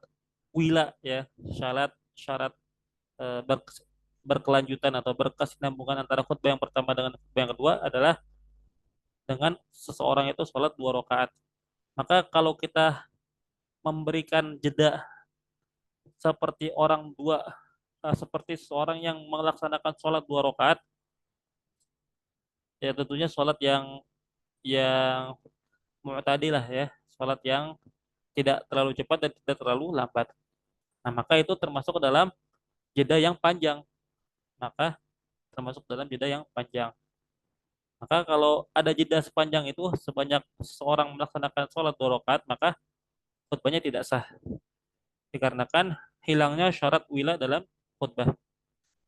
wila ya, syarat syarat eh, ber- berkelanjutan atau berkesinambungan antara khutbah yang pertama dengan khutbah yang kedua adalah dengan seseorang itu sholat 2 rakaat. Maka kalau kita memberikan jeda seperti seperti seorang yang melaksanakan sholat 2 rakaat, ya tentunya sholat yang mu'tadilah ya, sholat yang tidak terlalu cepat dan tidak terlalu lambat. Nah, maka itu termasuk dalam jeda yang panjang. Maka termasuk dalam jeda yang panjang. Maka kalau ada jeda sepanjang itu, sebanyak seorang melaksanakan sholat 2 rakaat, maka khutbahnya tidak sah. Dikarenakan hilangnya syarat wila dalam khutbah.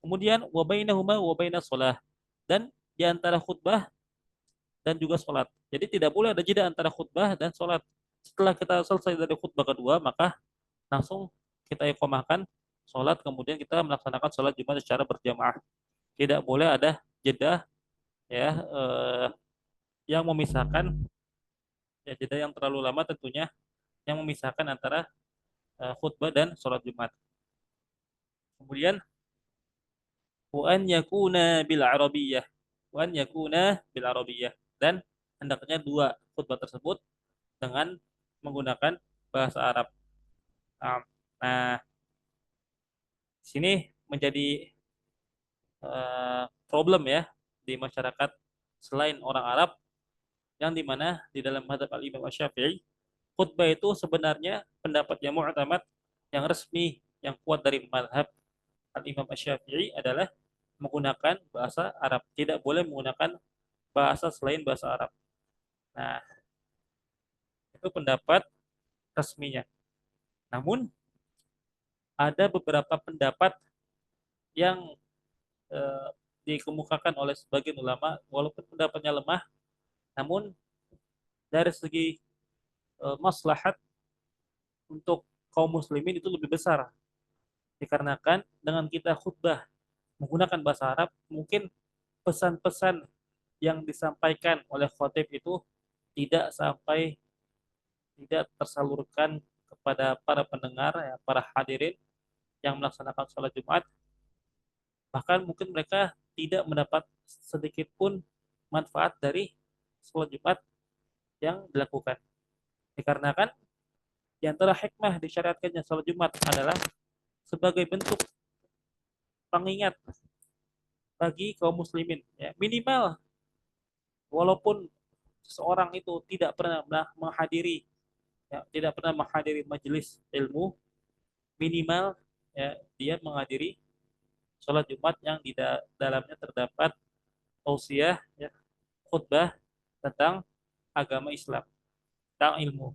Kemudian wabainahuma wabainah sholah, dan di antara khutbah dan juga sholat. Jadi tidak boleh ada jeda antara khutbah dan sholat. Setelah kita selesai dari khutbah kedua, maka langsung kita iqamahkan sholat, kemudian kita melaksanakan sholat Jumat secara berjamaah. Tidak boleh ada jeda ya yang memisahkan, ya jeda yang terlalu lama tentunya, yang memisahkan antara khutbah dan sholat Jumat. Kemudian wa an yakuna bil arabiyyah, dan hendaknya dua khutbah tersebut dengan menggunakan bahasa Arab. Nah, nah, sini menjadi problem ya di masyarakat selain orang Arab, yang dimana di dalam madhab al-Imam Syafi'i, khutbah itu sebenarnya pendapat yang mu'tamad, yang resmi, yang kuat dari madhab al-Imam Syafi'i adalah menggunakan bahasa Arab. Tidak boleh menggunakan bahasa selain bahasa Arab. Nah, itu pendapat resminya. Namun ada beberapa pendapat yang eh, dikemukakan oleh sebagian ulama, walaupun pendapatnya lemah, namun dari segi maslahat untuk kaum muslimin itu lebih besar. Dikarenakan dengan kita khutbah menggunakan bahasa Arab, mungkin pesan-pesan yang disampaikan oleh khotib itu tidak sampai, tidak tersalurkan kepada para pendengar, ya, para hadirin yang melaksanakan sholat Jumat. Bahkan mungkin mereka tidak mendapat sedikit pun manfaat dari sholat Jumat yang dilakukan. Dikarenakan di antara hikmah disyariatkannya sholat Jumat adalah sebagai bentuk pengingat bagi kaum muslimin. Ya, minimal walaupun seseorang itu tidak pernah menghadiri, ya, tidak pernah menghadiri majelis ilmu, minimal ya, dia menghadiri sholat Jumat yang di dalamnya terdapat tausiah, ya, khutbah tentang agama Islam, tentang ilmu.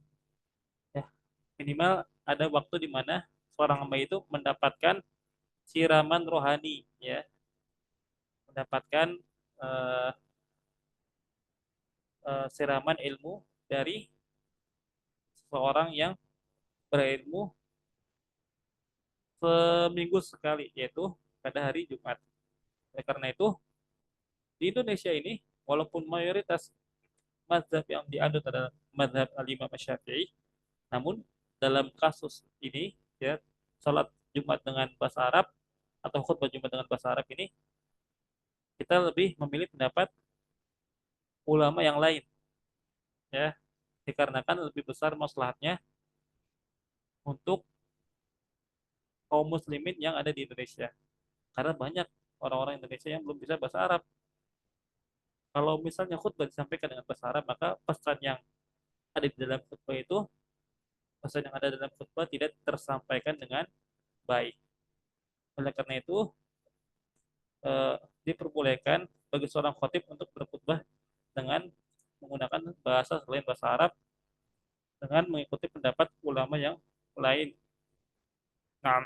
Ya, minimal ada waktu di mana seorang hamba itu mendapatkan siraman rohani, ya, mendapatkan uh, siraman ilmu dari seseorang yang berilmu seminggu sekali, yaitu pada hari Jumat. Oleh karena itu, di Indonesia ini, walaupun mayoritas mazhab yang dianut adalah mazhab al-Imam Syafi'i, namun dalam kasus ini, ya, salat Jumat dengan bahasa Arab atau khutbah Jumat dengan bahasa Arab ini, kita lebih memilih pendapat ulama yang lain, ya, dikarenakan lebih besar maslahatnya untuk kaum muslimin yang ada di Indonesia. Karena banyak orang-orang Indonesia yang belum bisa bahasa Arab. Kalau misalnya khutbah disampaikan dengan bahasa Arab, maka pesan yang ada di dalam khutbah itu, pesan yang ada dalam khutbah tidak tersampaikan dengan baik. Oleh karena itu, eh, diperbolehkan bagi seorang khatib untuk berkhutbah dengan menggunakan bahasa selain bahasa Arab dengan mengikuti pendapat ulama yang lain. Nah,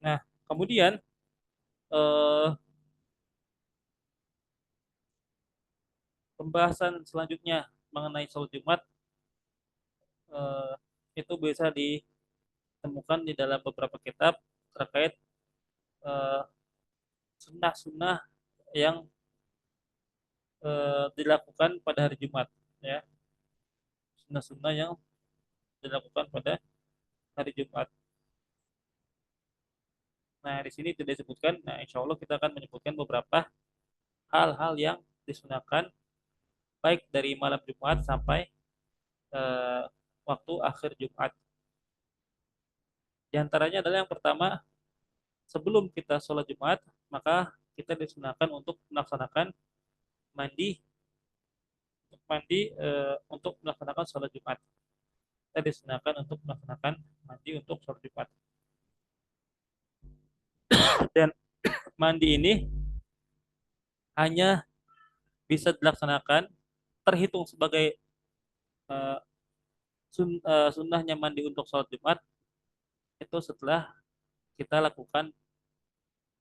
nah kemudian eh, pembahasan selanjutnya mengenai sholat Jumat eh, itu bisa ditemukan di dalam beberapa kitab terkait eh, sunnah-sunnah yang dilakukan pada hari Jumat, ya, sunnah-sunnah yang dilakukan pada hari Jumat. Nah, di sini tidak disebutkan. Nah, insya Allah kita akan menyebutkan beberapa hal-hal yang disunahkan baik dari malam Jumat sampai eh, waktu akhir Jumat. Di antaranya adalah yang pertama, sebelum kita sholat Jumat, maka kita disunahkan untuk melaksanakan mandi, untuk melaksanakan sholat Jumat. Kita disunahkan untuk melaksanakan mandi untuk sholat Jumat. Dan mandi ini hanya bisa dilaksanakan, terhitung sebagai uh, sunnahnya mandi untuk sholat Jumat itu setelah kita lakukan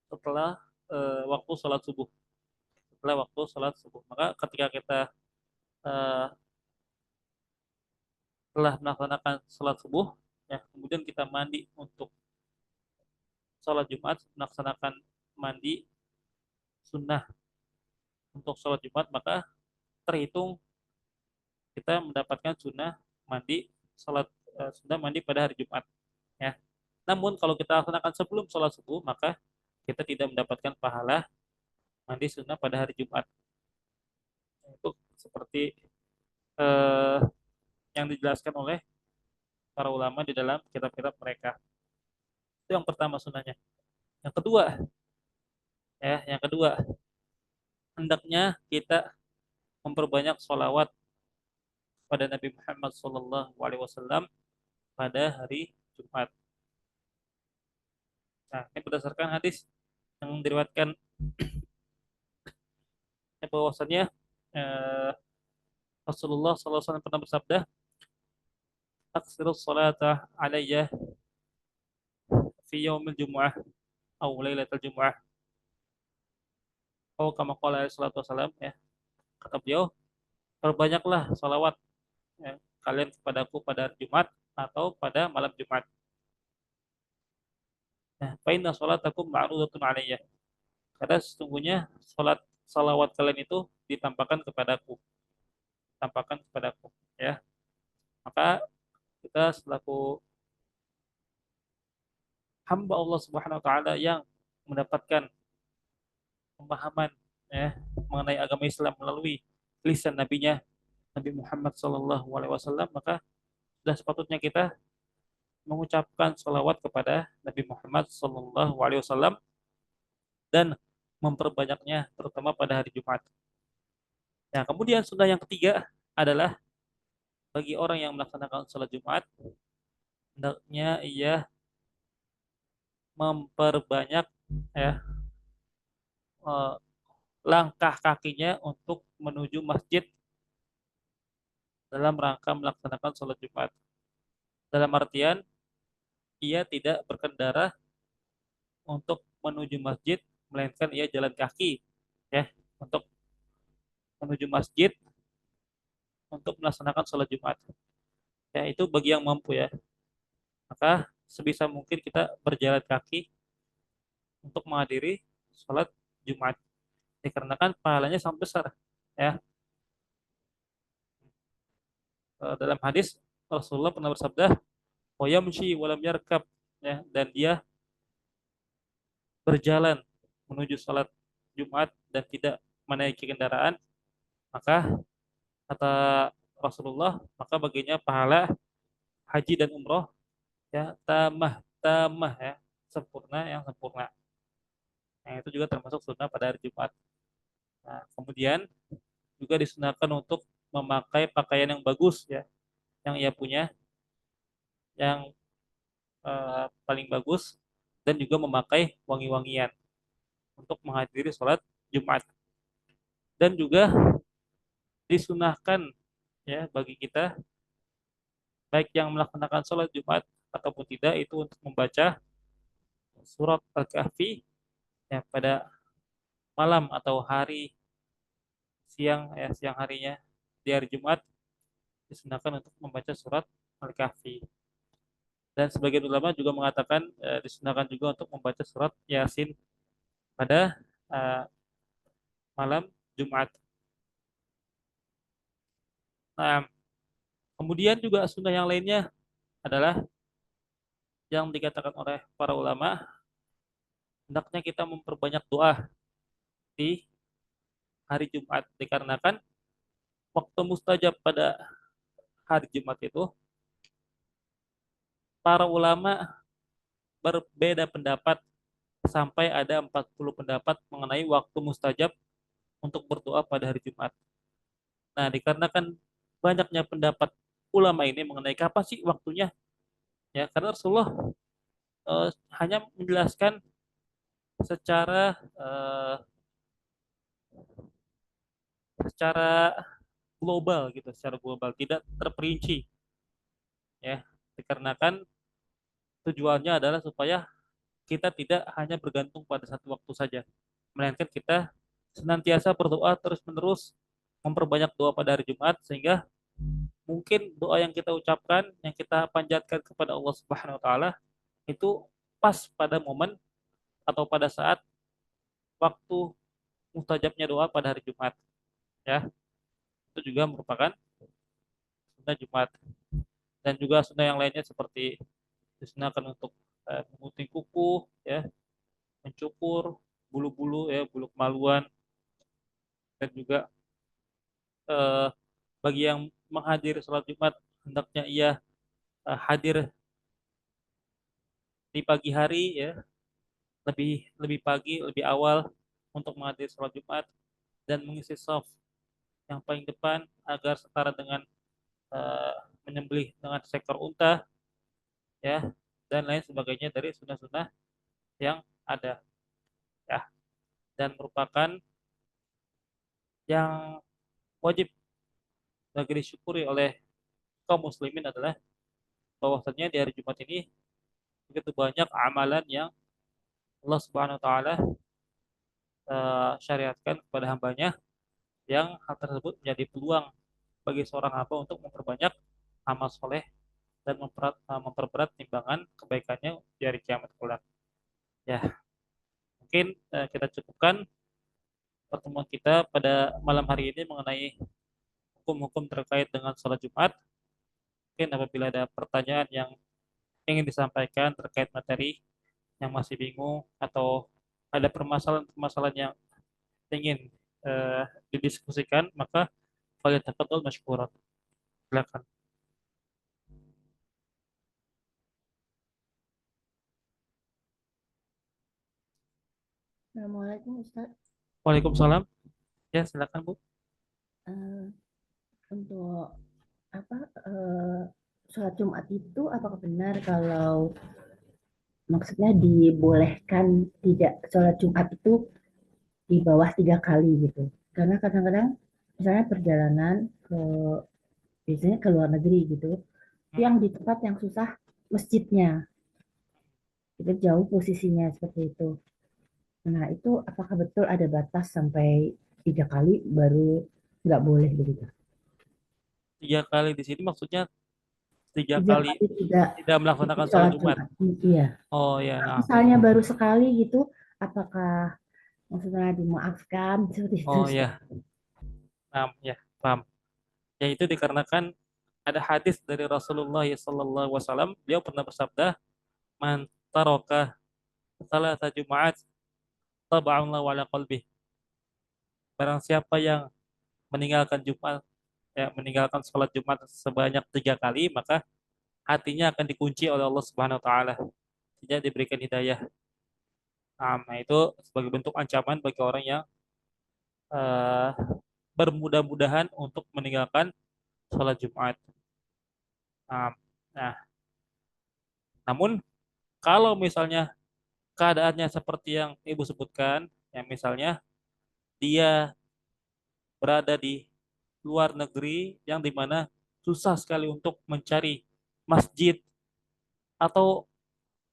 setelah waktu sholat subuh. Setelah waktu sholat subuh. Maka ketika kita uh, telah melaksanakan sholat subuh, ya, kemudian kita mandi untuk sholat Jumat, melaksanakan mandi sunnah untuk sholat Jumat, maka terhitung kita mendapatkan sunnah mandi sunnah mandi pada hari Jumat, ya. Namun kalau kita laksanakan sebelum sholat subuh, maka kita tidak mendapatkan pahala mandi sunnah pada hari Jumat. Itu seperti eh, yang dijelaskan oleh para ulama di dalam kitab-kitab mereka. Itu yang pertama sunnahnya. Yang kedua, yang kedua, hendaknya kita memperbanyak sholawat pada Nabi Muhammad SAW pada hari Jumat. Nah, ini berdasarkan hadis yang diriwayatkan bahwasannya eh, Rasulullah SAW pernah bersabda, "Aksirus salata alayya fi yaumil jumu'ah aw lailatul jumu'ah." Oh, kama qala alaihi salatu wasalam, ya. Kata beliau, perbanyaklah salawat, ya, kalian kepadaku pada hari Jumat atau pada malam Jumat. Nah, fa inna salatakum ma'rudatun alayya. Karena sesungguhnya salat salawat kalian itu ditampakkan kepadaku, tampakkan kepadaku, ya. Maka kita selaku hamba Allah Subhanahu wa taala yang mendapatkan pemahaman, ya, mengenai agama Islam melalui lisan nabinya Nabi Muhammad SAW, maka sudah sepatutnya kita mengucapkan salawat kepada Nabi Muhammad SAW dan memperbanyaknya terutama pada hari Jumat. Nah, kemudian sunnah yang ketiga adalah bagi orang yang melaksanakan sholat Jumat, hendaknya ia memperbanyak, ya, eh, langkah kakinya untuk menuju masjid dalam rangka melaksanakan sholat Jumat. Dalam artian ia tidak berkendara untuk menuju masjid, melainkan ia jalan kaki, ya, untuk menuju masjid untuk melaksanakan sholat Jumat. Ya, itu bagi yang mampu, ya. Maka sebisa mungkin kita berjalan kaki untuk menghadiri sholat Jumat. Dikarenakan pahalanya sangat besar. Ya. Dalam hadis Rasulullah pernah bersabda, "Wa yamshi wa lam yarkab." Ya, dan dia berjalan menuju sholat Jumat dan tidak menaiki kendaraan, maka kata Rasulullah, maka baginya pahala haji dan umroh, ya, tamah tamah, ya, sempurna yang sempurna. Nah, itu juga termasuk sunnah pada hari Jumat. Nah, kemudian juga disunahkan untuk memakai pakaian yang bagus, ya, yang ia punya, yang paling bagus, dan juga memakai wangi-wangian untuk menghadiri sholat Jumat. Dan juga disunahkan, ya, bagi kita baik yang melaksanakan sholat Jumat ataupun tidak itu untuk membaca surat Al-Kahfi, ya, pada malam atau hari siang, ya, siang harinya di hari Jumat disunahkan untuk membaca surat Al-Kahfi. Dan sebagian ulama juga mengatakan disunahkan juga untuk membaca surat Yasin pada eh, malam Jumat. Nah, kemudian juga sunnah yang lainnya adalah yang dikatakan oleh para ulama, hendaknya kita memperbanyak doa di hari Jumat, dikarenakan waktu mustajab pada hari Jumat itu para ulama berbeda pendapat, sampai ada 40 pendapat mengenai waktu mustajab untuk berdoa pada hari Jumat. Nah, dikarenakan banyaknya pendapat ulama ini mengenai kapan sih waktunya, ya, karena Rasulullah hanya menjelaskan secara secara global gitu, secara global, tidak terperinci, ya, dikarenakan tujuannya adalah supaya kita tidak hanya bergantung pada satu waktu saja, melainkan kita senantiasa berdoa terus-menerus, memperbanyak doa pada hari Jumat, sehingga mungkin doa yang kita ucapkan, yang kita panjatkan kepada Allah Subhanahu wa taala itu pas pada momen atau pada saat waktu mustajabnya doa pada hari Jumat, ya. Itu juga merupakan sunnah Jumat. Dan juga sunnah yang lainnya seperti disunahkan untuk mengunting kuku, ya, mencukur bulu-bulu, ya, bulu kemaluan, dan juga eh, bagi yang menghadiri sholat Jumat hendaknya ia hadir di pagi hari, ya, lebih lebih pagi, lebih awal untuk menghadiri sholat Jumat dan mengisi shaf yang paling depan agar setara dengan eh, menyembelih dengan seekor unta, ya, dan lain sebagainya dari sunnah-sunnah yang ada, ya, dan merupakan yang wajib bagi disyukuri oleh kaum muslimin adalah bahwasanya di hari Jumat ini begitu banyak amalan yang Allah Subhanahu wa taala syariatkan kepada hambanya, yang hal tersebut menjadi peluang bagi seorang hamba untuk memperbanyak amal soleh dan memperberat timbangan kebaikannya di hari kiamat kelak. Ya, mungkin kita cukupkan pertemuan kita pada malam hari ini mengenai hukum-hukum terkait dengan sholat Jumat. Mungkin apabila ada pertanyaan yang ingin disampaikan terkait materi yang masih bingung, atau ada permasalahan-permasalahan yang ingin didiskusikan, maka falyatafadhal mashkuran. Silakan. Assalamualaikum Ustaz. Waalaikumsalam. Ya, silakan Bu. Eh, untuk apa sholat Jumat itu apakah benar kalau maksudnya dibolehkan tidak sholat Jumat itu di bawah 3 kali gitu? Karena kadang-kadang misalnya perjalanan ke biasanya ke luar negeri gitu, yang di tempat yang susah masjidnya, itu jauh posisinya seperti itu. Nah itu apakah betul ada batas sampai 3 kali baru nggak boleh begitu? 3 kali di sini maksudnya tiga tiga kali kali tidak tidak ikut melaksanakan sholat sholat Jumat. Jumat. Iya. Oh ya, nah. Misalnya baru sekali gitu, apakah maksudnya dimaafkan seperti itu? Oh Ustaz? ya, nah, ya, paham. Ya, itu dikarenakan ada hadis dari Rasulullah SAW. Beliau pernah bersabda, "Man taraka salata Jumat, taba'allahu ala qalbih." Barang siapa yang meninggalkan Jumat, ya, meninggalkan sholat Jumat sebanyak 3 kali, maka hatinya akan dikunci oleh Allah Subhanahu Wa Taala, tidak diberikan hidayah. Nah, itu sebagai bentuk ancaman bagi orang yang eh, bermudah-mudahan untuk meninggalkan sholat Jumat. Nah, nah, namun kalau misalnya keadaannya seperti yang Ibu sebutkan, ya misalnya dia berada di luar negeri yang dimana susah sekali untuk mencari masjid, atau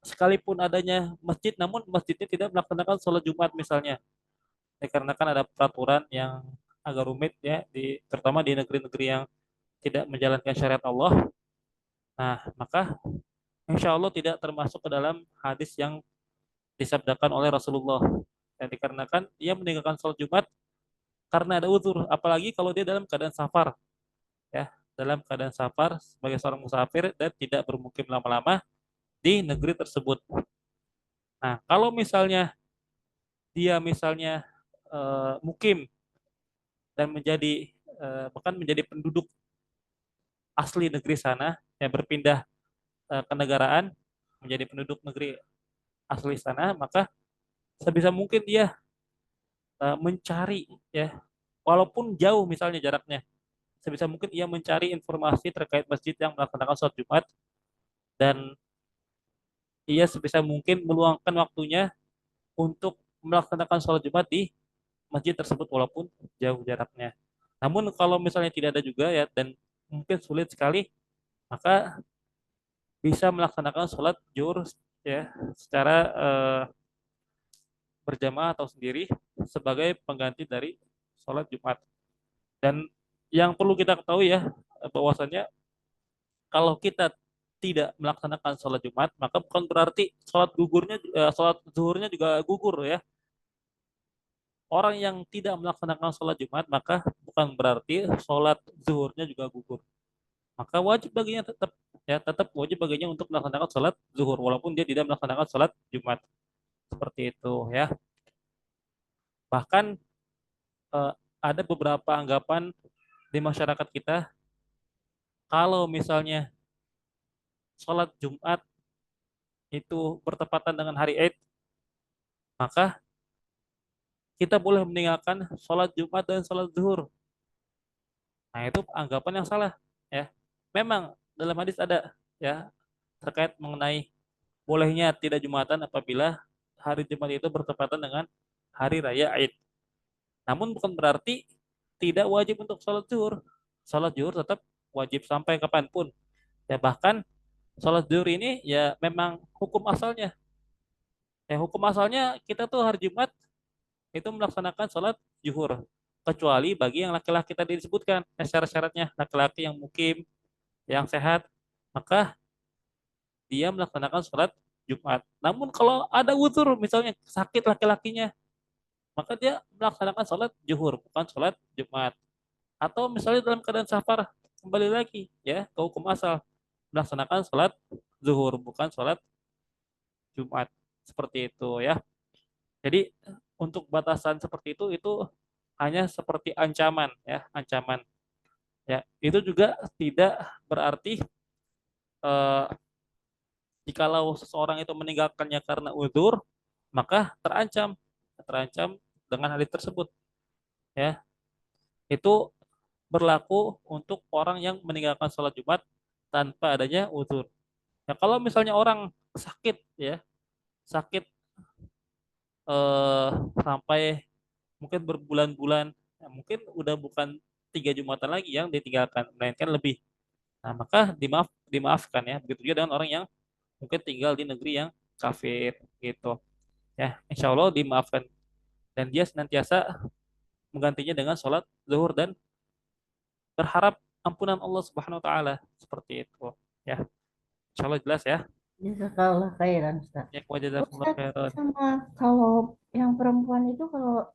sekalipun adanya masjid namun masjidnya tidak melaksanakan sholat Jumat misalnya, dikarenakan ada peraturan yang agak rumit ya, terutama di negeri-negeri yang tidak menjalankan syariat Allah. Nah, maka insya Allah tidak termasuk ke dalam hadis yang disabdakan oleh Rasulullah. Dan dikarenakan ia meninggalkan sholat Jumat karena ada uzur, apalagi kalau dia dalam keadaan safar, ya, dalam keadaan safar sebagai seorang musafir dan tidak bermukim lama-lama di negeri tersebut. Nah, kalau misalnya dia misalnya mukim dan menjadi bahkan menjadi penduduk asli negeri sana, yang berpindah kenegaraan menjadi penduduk negeri asli sana, maka sebisa mungkin dia mencari, ya, walaupun jauh misalnya jaraknya, sebisa mungkin ia mencari informasi terkait masjid yang melaksanakan sholat Jumat, dan ia sebisa mungkin meluangkan waktunya untuk melaksanakan sholat Jumat di masjid tersebut walaupun jauh jaraknya. Namun kalau misalnya tidak ada juga, ya, dan mungkin sulit sekali, maka bisa melaksanakan sholat zuhur, ya, secara berjamaah atau sendiri sebagai pengganti dari sholat Jumat. Dan yang perlu kita ketahui, ya, bahwasannya kalau kita tidak melaksanakan sholat Jumat, maka bukan berarti sholat zuhurnya juga gugur, ya. Orang yang tidak melaksanakan sholat Jumat, maka bukan berarti sholat zuhurnya juga gugur. Maka wajib baginya tetap, ya, tetap wajib baginya untuk melaksanakan sholat zuhur walaupun dia tidak melaksanakan sholat Jumat. Seperti itu, ya. Bahkan eh, ada beberapa anggapan di masyarakat kita, kalau misalnya sholat Jumat itu bertepatan dengan hari Id, maka kita boleh meninggalkan sholat Jumat dan sholat zuhur. Nah, itu anggapan yang salah, ya. Memang dalam hadis ada, ya, terkait mengenai bolehnya tidak Jumatan apabila hari Jumat itu bertepatan dengan hari raya Id. Namun bukan berarti tidak wajib untuk sholat zuhur. Sholat zuhur tetap wajib sampai kapanpun. Ya bahkan sholat zuhur ini ya memang hukum asalnya. Ya hukum asalnya kita tuh hari Jumat itu melaksanakan sholat zuhur. Kecuali bagi yang laki-laki tadi disebutkan. Syarat-syaratnya laki-laki yang mukim, yang sehat, maka dia melaksanakan sholat Jumat. Namun kalau ada uzur misalnya sakit laki-lakinya, maka dia melaksanakan sholat zuhur, bukan sholat Jumat. Atau misalnya dalam keadaan safar, kembali lagi ya ke hukum asal, melaksanakan sholat zuhur, bukan sholat Jumat. Seperti itu ya. Jadi untuk batasan seperti itu hanya seperti ancaman ya, ancaman. Ya, itu juga tidak berarti eh, jikalau seseorang itu meninggalkannya karena uzur, maka terancam dengan hal tersebut ya. Itu berlaku untuk orang yang meninggalkan sholat Jumat tanpa adanya uzur. Ya, kalau misalnya orang sakit ya, sakit eh, sampai mungkin berbulan-bulan, ya, mungkin udah bukan 3 Jumatan lagi yang ditinggalkan, melainkan lebih. Nah, maka dimaafkan ya. Begitu juga dengan orang yang mungkin tinggal di negeri yang kafir gitu. Ya, insya Allah dimaafkan dan dia senantiasa menggantinya dengan sholat zuhur dan berharap ampunan Allah Subhanahu Wa Taala seperti itu. Ya, insya Allah jelas ya. Jazakallah khairan, Ustaz. Ya, wajazakumullah Ustaz, khairan. sama kalau yang perempuan itu kalau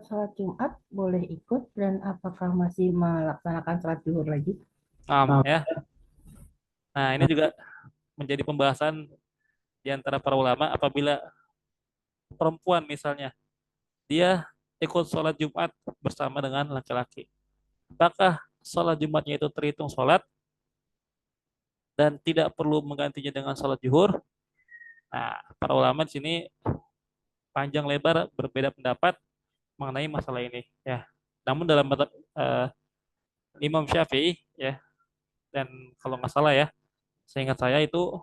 sholat Jumat boleh ikut dan apakah masih melaksanakan sholat zuhur lagi? Ya. Nah, ini juga menjadi pembahasan di antara para ulama apabila perempuan misalnya dia ikut sholat Jumat bersama dengan laki-laki. Apakah sholat Jumatnya itu terhitung sholat dan tidak perlu menggantinya dengan sholat zuhur? Nah, para ulama di sini panjang lebar berbeda pendapat mengenai masalah ini. Ya, namun dalam mazhab Imam Syafi'i ya, dan kalau nggak salah ya, seingat saya itu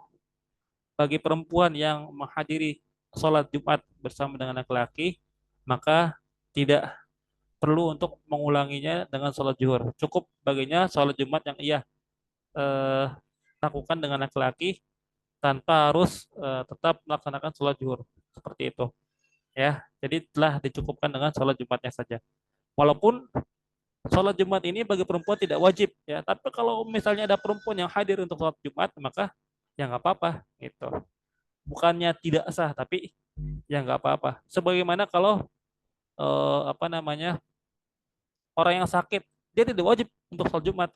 bagi perempuan yang menghadiri sholat Jumat bersama dengan laki-laki, maka tidak perlu untuk mengulanginya dengan sholat zuhur. Cukup baginya sholat Jumat yang ia eh, lakukan dengan laki-laki tanpa harus tetap melaksanakan sholat zuhur. Seperti itu. Ya, jadi telah dicukupkan dengan sholat Jumatnya saja. Walaupun sholat Jumat ini bagi perempuan tidak wajib, ya. Tapi kalau misalnya ada perempuan yang hadir untuk sholat Jumat, maka ya nggak apa-apa, gitu. Bukannya tidak sah, tapi ya nggak apa-apa. Sebagaimana kalau apa namanya orang yang sakit, dia tidak wajib untuk sholat Jumat.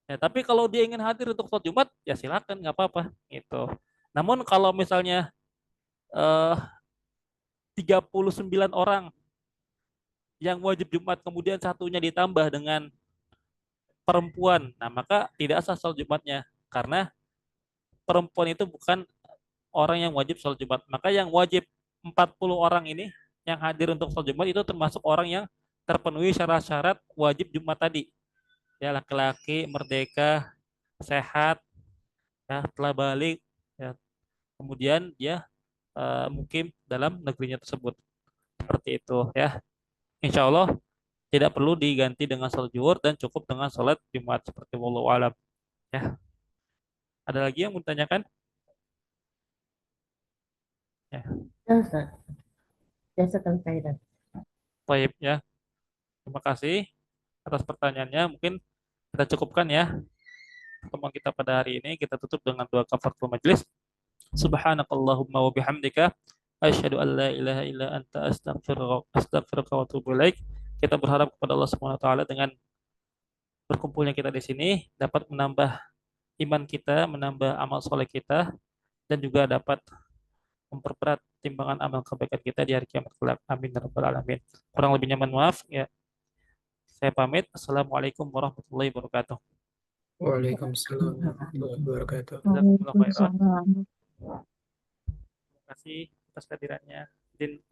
Ya, tapi kalau dia ingin hadir untuk sholat Jumat, ya silakan, nggak apa-apa, gitu. Namun kalau misalnya eh, 39 orang yang wajib Jumat, kemudian satunya ditambah dengan perempuan, nah maka tidak sah sholat Jumatnya. Karena perempuan itu bukan orang yang wajib sholat Jumat. Maka yang wajib 40 orang ini yang hadir untuk sholat Jumat itu termasuk orang yang terpenuhi syarat-syarat wajib Jumat tadi. Ya, laki-laki, merdeka, sehat, ya, telah balik, ya, kemudian dia mukim dalam negerinya tersebut. Seperti itu ya. Insya Allah tidak perlu diganti dengan sholat zuhur dan cukup dengan sholat Jumat seperti wallahu alam. Ya. Ada lagi yang mau ditanyakan? Ya, Ya, Ustaz. Jazakallah khairan. baik ya. Terima kasih atas pertanyaannya. Mungkin kita cukupkan ya pertemuan kita pada hari ini. Kita tutup dengan doa kafaratul majelis. Subhanakallahumma wa bihamdika asyhadu an la ilaha illa anta astaghfiruka wa atubu ilaik. Kita berharap kepada Allah Subhanahu wa taala dengan berkumpulnya kita di sini dapat menambah iman kita, menambah amal soleh kita, dan juga dapat memperberat timbangan amal kebaikan kita di hari kiamat kelak. Amin ya rabbal alamin. Kurang lebihnya mohon maaf ya. Saya pamit. Assalamualaikum warahmatullahi wabarakatuh. Waalaikumsalam warahmatullahi wabarakatuh. Jazakumullah khairan. Waalaikumsalam. Terima kasih atas kehadirannya. Izin